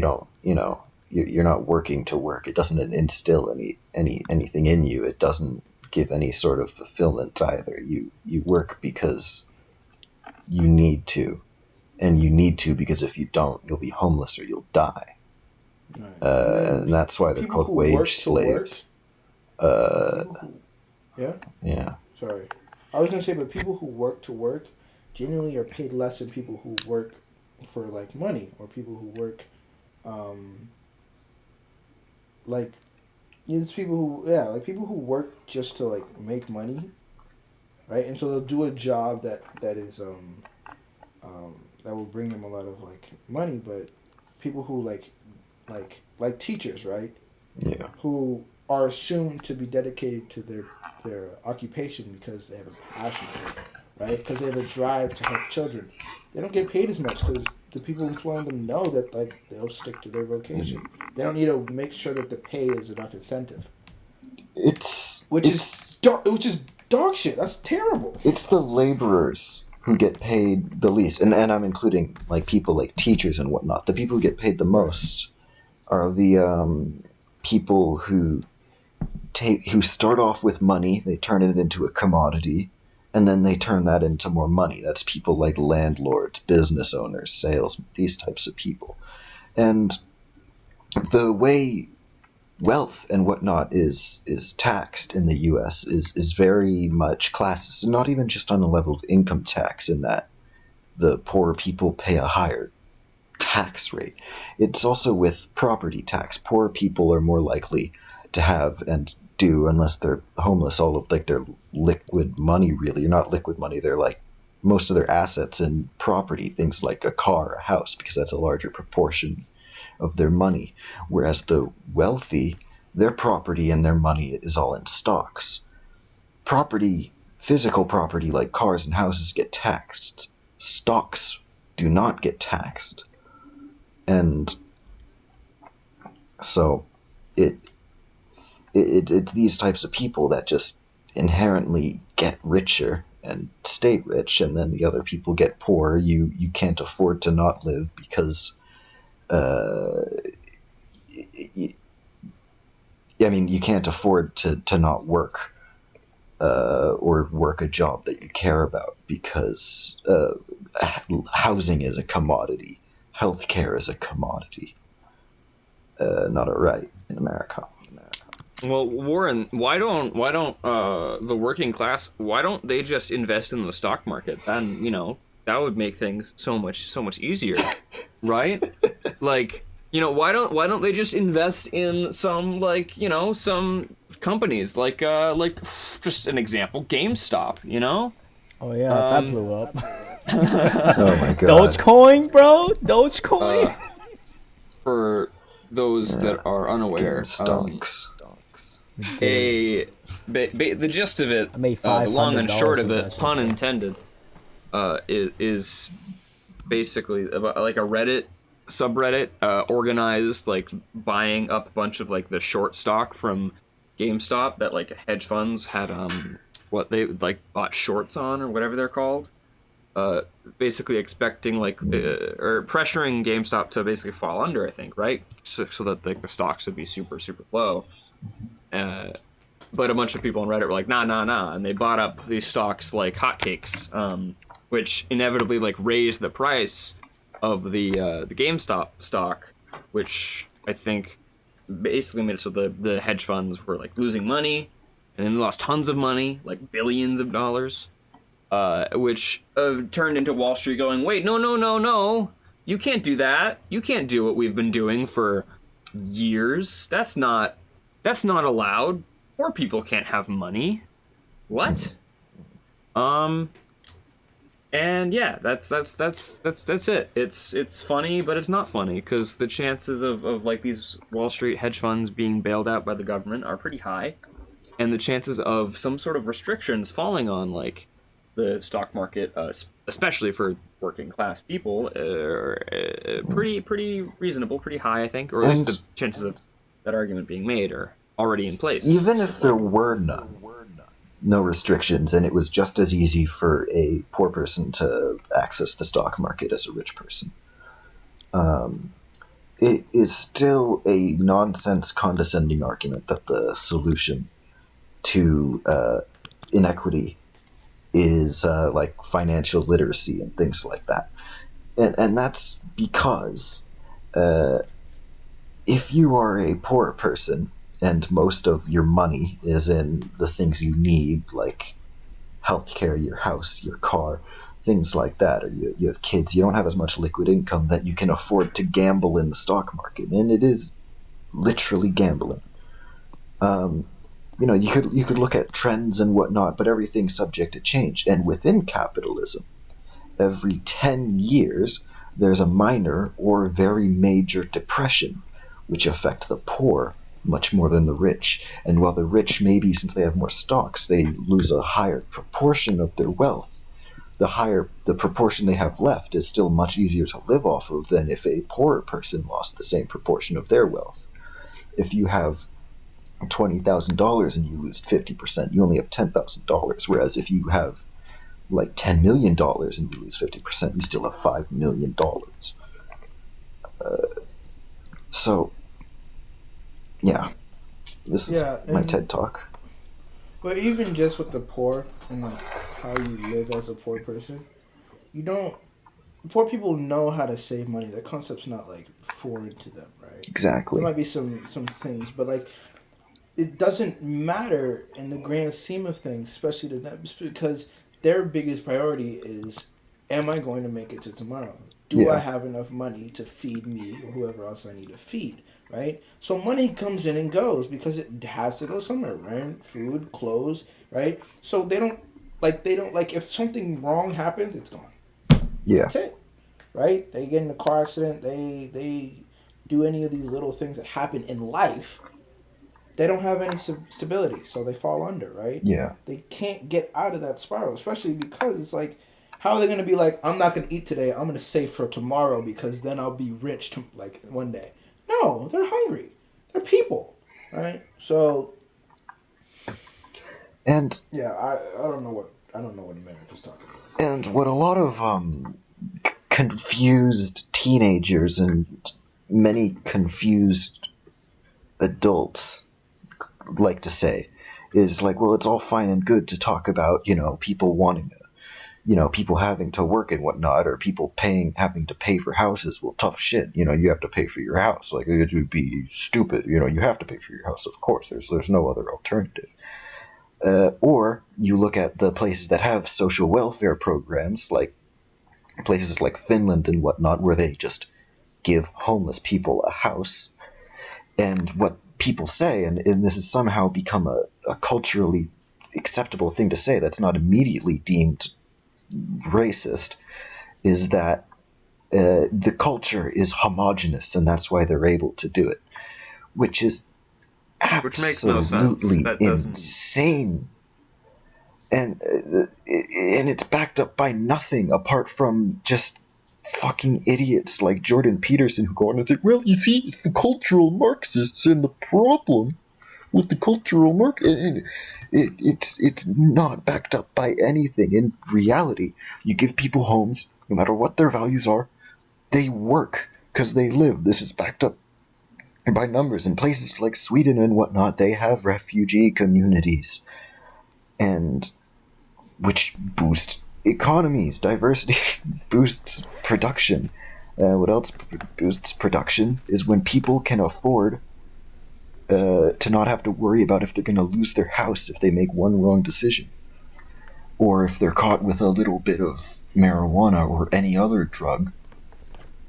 don't, you're not working to work. It doesn't instill anything in you. It doesn't give any sort of fulfillment either. You work because you need to, and you need to because if you don't, you'll be homeless or you'll die. And that's why they're called wage slaves. Yeah. Sorry, I was gonna say, but people who work to work generally are paid less than people who work for like money, or people who work, it's people who people who work just to like make money, right? And so they'll do a job that is that will bring them a lot of like money, but people who like teachers, right? Yeah. Who are assumed to be dedicated to their occupation because they have a passion for it, right? Because they have a drive to help children. They don't get paid as much because the people employing them know that like they'll stick to their vocation. They don't need to make sure that the pay is enough incentive. Which is dog shit. That's terrible. It's the laborers who get paid the least, and I'm including like people like teachers and whatnot. The people who get paid the most are the people who start off with money, they turn it into a commodity, and then they turn that into more money. That's people like landlords, business owners, salesmen, these types of people. And the way wealth and whatnot is taxed in the U.S. is very much classist, not even just on the level of income tax, in that the poorer people pay a higher tax rate. It's also with property tax. Poor people are more likely to have and do, unless they're homeless, all of like their liquid money, really, not liquid money, they're like most of their assets in property, things like a car, a house, because that's a larger proportion of their money. Whereas the wealthy, their property and their money is all in stocks. Property, physical property like cars and houses, get taxed. Stocks do not get taxed. And so it's these types of people that just inherently get richer and stay rich, and then the other people get poor. You can't afford to not live because you can't afford to not work or work a job that you care about, because housing is a commodity. Healthcare is a commodity. Not a right in America. Well, Warren, why don't the working class, why don't they just invest in the stock market? Then, that would make things so much easier, right? Like, why don't they just invest in some, like, some companies like just an example, GameStop, Oh yeah, that blew up. Oh my god. Dogecoin, bro? Dogecoin? For those that are unaware, Stonks. the gist of it, the long and short of it, pun intended, is basically about like a Reddit subreddit organized, like, buying up a bunch of like the short stock from GameStop that like hedge funds had what they like bought shorts on, or whatever they're called, basically expecting like or pressuring GameStop to basically fall under, I think, right, so that like the stocks would be super low. But a bunch of people on Reddit were like, nah, and they bought up these stocks like hotcakes, which inevitably like raised the price of the GameStop stock, which I think basically made it so the hedge funds were like losing money, and then they lost tons of money, like billions of dollars, which turned into Wall Street going, wait, no, you can't do that. You can't do what we've been doing for years. That's not allowed. Poor people can't have money. What? And yeah, that's it. It's funny, but it's not funny, because the chances of like these Wall Street hedge funds being bailed out by the government are pretty high, and the chances of some sort of restrictions falling on like the stock market, especially for working class people, are pretty reasonable, pretty high, I think, or at least the chances of that argument being made are already in place. Even if there were no restrictions, and it was just as easy for a poor person to access the stock market as a rich person, it is still a nonsense, condescending argument that the solution to inequity is like financial literacy and things like that. And that's because if you are a poor person and most of your money is in the things you need, like healthcare, your house, your car, things like that, or you have kids, you don't have as much liquid income that you can afford to gamble in the stock market, and it is literally gambling. You could look at trends and whatnot, but everything's subject to change. And within capitalism, every 10 years, there's a minor or very major depression, which affect the poor much more than the rich. And while the rich, maybe since they have more stocks, they lose a higher proportion of their wealth, the proportion they have left is still much easier to live off of than if a poorer person lost the same proportion of their wealth. If you have $20,000 and you lose 50%, you only have $10,000. Whereas if you have like $10 million and you lose 50%, you still have $5 million. So, yeah, this is my TED Talk. But even just with the poor and like how you live as a poor person, you don't. Poor people know how to save money. That concept's not like foreign to them, right? Exactly. There might be some things, but like it doesn't matter in the grand scheme of things, especially to them, because their biggest priority is, am I going to make it to tomorrow? Do I have enough money to feed me or whoever else I need to feed, right? So money comes in and goes because it has to go somewhere, rent, food, clothes, right? So they don't like if something wrong happens, it's gone. Yeah. That's it, right? They get in a car accident, they do any of these little things that happen in life. They don't have any stability, so they fall under, right? Yeah. They can't get out of that spiral, especially because it's like, how are they going to be like, I'm not going to eat today, I'm going to save for tomorrow because then I'll be rich like one day. No, they're hungry. They're people, right? So, and yeah, I don't know what America's talking about. And what a lot of confused teenagers and many confused adults like to say is like, well, it's all fine and good to talk about, people wanting, people having to work and whatnot, or people having to pay for houses. Well, tough shit. You have to pay for your house. Like, it would be stupid. You have to pay for your house. Of course, there's no other alternative. Or you look at the places that have social welfare programs, like places like Finland and whatnot, where they just give homeless people a house. And what people say, and this has somehow become a culturally acceptable thing to say that's not immediately deemed racist, is that the culture is homogenous and that's why they're able to do it. Which is makes no sense. absolutely insane. And it's backed up by nothing apart from just fucking idiots like Jordan Peterson who go on and say, well, you see, it's the cultural Marxists and the problem with the cultural Marxists. It's not backed up by anything. In reality, you give people homes, no matter what their values are, they work because they live. This is backed up by numbers. In places like Sweden and whatnot, they have refugee communities. And which boost economies, diversity boosts production. What else boosts production is when people can afford to not have to worry about if they're going to lose their house if they make one wrong decision. Or if they're caught with a little bit of marijuana or any other drug,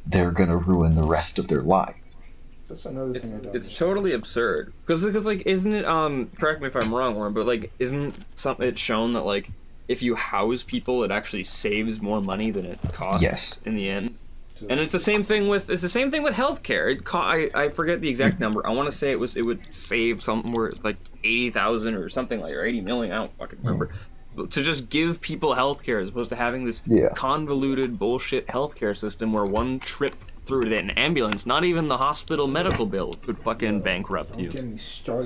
they're going to ruin the rest of their life. That's another thing I don't It's understand. totally absurd. Because like, isn't it, correct me if I'm wrong, Warren, but like, isn't it shown that like, if you house people, it actually saves more money than it costs in the end. And it's the same thing with healthcare. I forget the exact number. I want to say it would save somewhere like 80,000 or something like, or 80 million. I don't fucking remember. To just give people healthcare as opposed to having this convoluted bullshit healthcare system where one trip through an ambulance, not even the hospital medical bill, could fucking bankrupt you.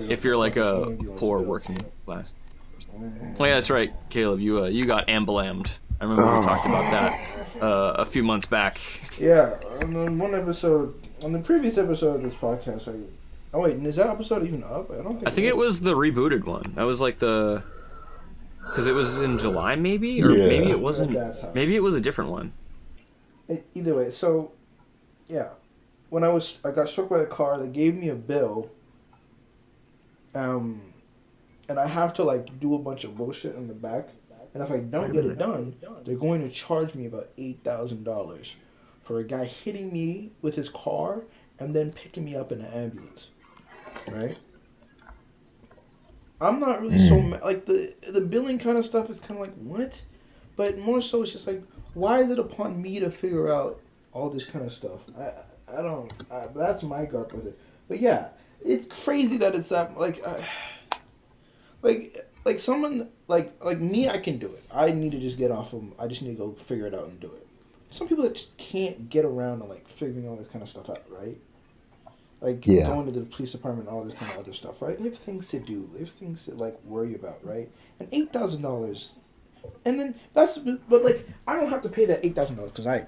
If you're like a poor working class. Oh yeah, that's right, Caleb. You got ambulammed. I remember we talked about that a few months back. Yeah, on the previous episode of this podcast, oh wait, is that episode even up? I think it was the rebooted one. That was like because it was in July maybe, or maybe it wasn't. Maybe it was a different one. Either way, so yeah, when I got struck by a car, they gave me a bill. And I have to like do a bunch of bullshit in the back, and if I don't get it done, they're going to charge me about $8,000 for a guy hitting me with his car and then picking me up in an ambulance, right? I'm not really so like the billing kind of stuff is kind of like what, but more so it's just like, why is it upon me to figure out all this kind of stuff? I don't. That's my gripe with it. But yeah, it's crazy that it's that like. Like someone like me, I can do it. I need to just get off of them. I just need to go figure it out and do it. Some people that just can't get around to like figuring all this kind of stuff out, right? Like going to the police department, all this kind of other stuff, right? They have things to do. They have things to like worry about, right? And $8,000, And then but like I don't have to pay that $8,000 because I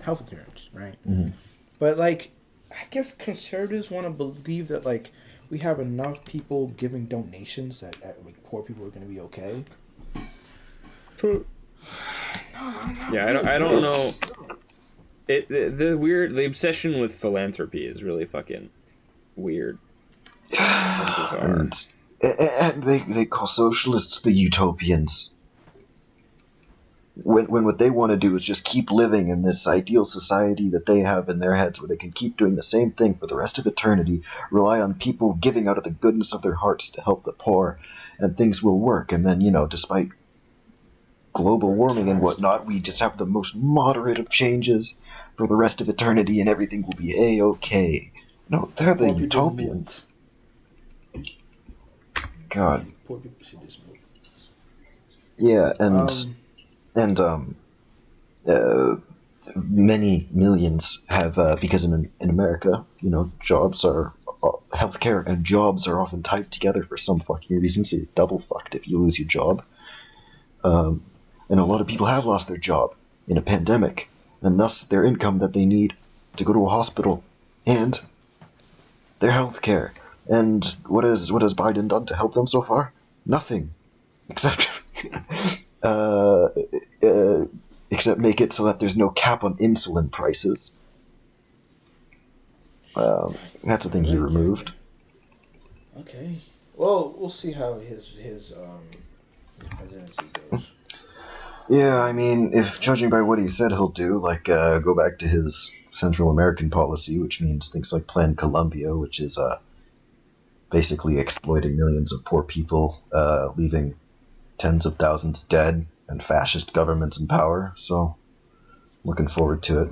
health insurance, right? Mm-hmm. But like, I guess conservatives want to believe that like we have enough people giving donations that like poor people are going to be okay. Yeah, I don't know. The obsession with philanthropy is really fucking weird. And they call socialists the utopians. When what they want to do is just keep living in this ideal society that they have in their heads where they can keep doing the same thing for the rest of eternity, rely on people giving out of the goodness of their hearts to help the poor, and things will work. And then, despite global warming and whatnot, we just have the most moderate of changes for the rest of eternity and everything will be A-okay. No, they're the utopians. God. Poor people should just move. Yeah, many millions have, because in America, jobs are, healthcare and jobs are often tied together for some fucking reason, so you're double fucked if you lose your job. And a lot of people have lost their job in a pandemic, and thus their income that they need to go to a hospital, and their healthcare. And what has Biden done to help them so far? Nothing. Except except make it so that there's no cap on insulin prices. That's a thing he removed. Okay. Well, we'll see how his presidency goes. Yeah, I mean, if judging by what he said he'll do, like go back to his Central American policy, which means things like Plan Colombia, which is basically exploiting millions of poor people, leaving tens of thousands dead, and fascist governments in power. So, looking forward to it.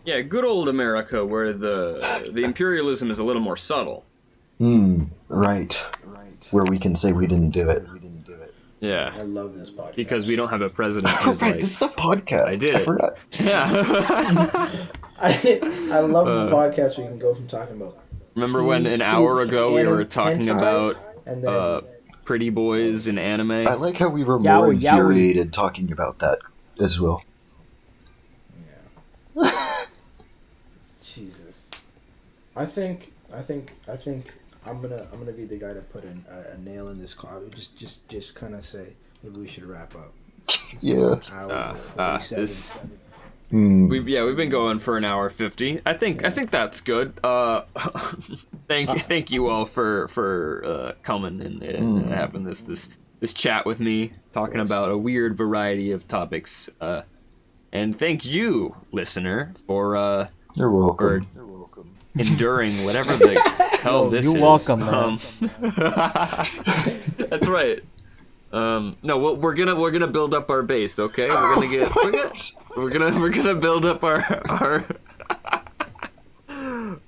Yeah, good old America, where the imperialism is a little more subtle. Right. Where we can say we didn't do it. Yeah. I love this podcast. Because we don't have a president who's Right, like, this is a podcast. I did it. forgot. Yeah. I love the podcast where you can go from talking about. Remember when an hour ago we were talking about and then pretty boys in anime? I like how we were Yowie, more yowie. infuriated talking about that as well. Yeah. Jesus. I think I'm gonna be the guy to put a nail in this car. Just kind of say maybe we should wrap up. Yeah. We've been going for an hour 50. I think that's good. Thank you all for coming and having this chat with me, talking about a weird variety of topics. And thank you, listener, for You're welcome. enduring whatever the hell this is. You're welcome, man. That's right. No, well, we're gonna build up our base, okay? We're gonna build up our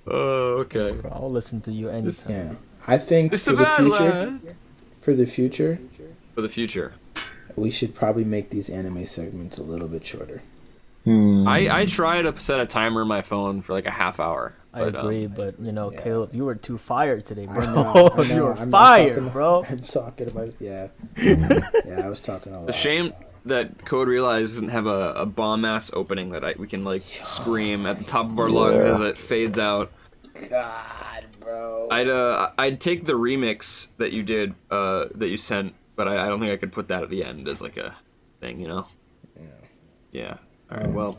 Oh, okay. Bro, I'll listen to you anytime. Yeah. I think It's for the future, we should probably make these anime segments a little bit shorter. I try to set a timer on my phone for like a half hour. I agree, but Caleb, you were too fired today, bro. I know, You were I'm fired, talking, bro. I'm talking about I was talking a lot. The shame that Code Realize doesn't have a bomb ass opening that we can like scream at the top of our lungs as it fades out. God, bro. I'd take the remix that you did, that you sent, but I don't think I could put that at the end as like a thing, Yeah. All right. Well.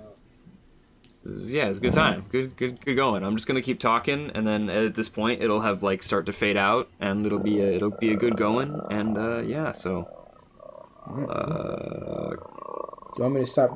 Yeah, it's a good time. Good going. I'm just gonna keep talking, and then at this point, it'll have like start to fade out, and it'll be a good going, and yeah. So. Do you want me to stop